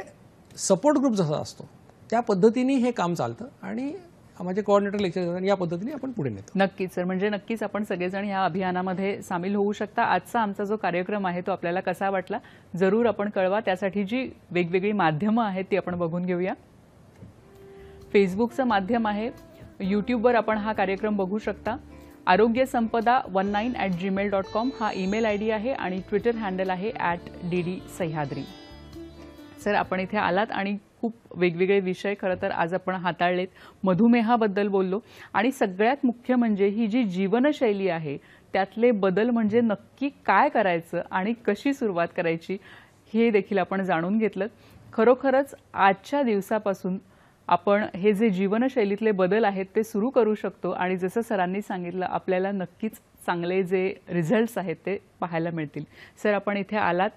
सपोर्ट ग्रुप जसा असतो त्या पद्धतीने हे काम चालतं आणि माझे कोऑर्डिनेटर लेक्चर देतात आणि या पद्धतीने आपण पुढे नेतो. नक्कीच सर, म्हणजे नक्कीच आपण सगळेजण या अभियानामध्ये सामील होऊ शकता. आजचा आमचा जो कार्यक्रम आहे तो आपल्याला कसा वाटला जरूर आपण कळवा. त्यासाठी जी वेगवेगळी माध्यमं आहेत ती आपण बघून घेऊया. फेसबुकचं माध्यम आहे, यूट्यूबवर आपण हा कार्यक्रम बघू शकता. आरोग्यसंपदा19@gmail.com हा ईमेल आयडी आहे आणि ट्विटर हँडल आहे @dd_सह्याद्री. सर, आपण इथे आलात आणि खूप वेगवेगळे विषय खरं तर आज आपण हाताळलेत. मधुमेहाबद्दल बोललो आणि सगळ्यात मुख्य म्हणजे ही जी जीवनशैली आहे त्यातले बदल म्हणजे नक्की काय करायचं आणि कशी सुरुवात करायची हे देखील आपण जाणून घेतलं. खरोखरच आजच्या दिवसापासून आपण हे जे जीवनशैलीतले बदल आहेत ते सुरू करू शकतो आणि जसं सरांनी सांगितलं आपल्याला नक्कीच चांगले जे रिझल्ट्स आहेत ते पाहायला मिळतील. सर, आपण इथे आलात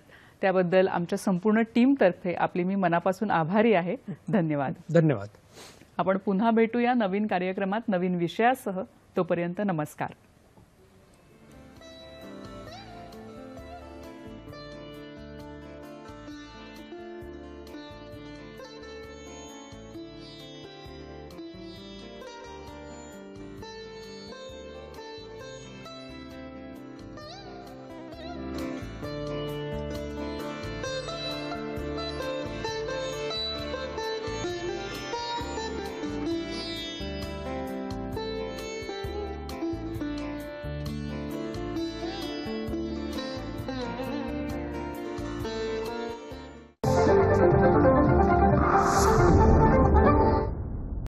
त्याबद्दल आमच्या संपूर्ण टीमतर्फे आपली मी मनापासून आभारी आहे. धन्यवाद. धन्यवाद. आपण पुन्हा भेटूया नवीन कार्यक्रमात नवीन विषयासह. तोपर्यंत नमस्कार.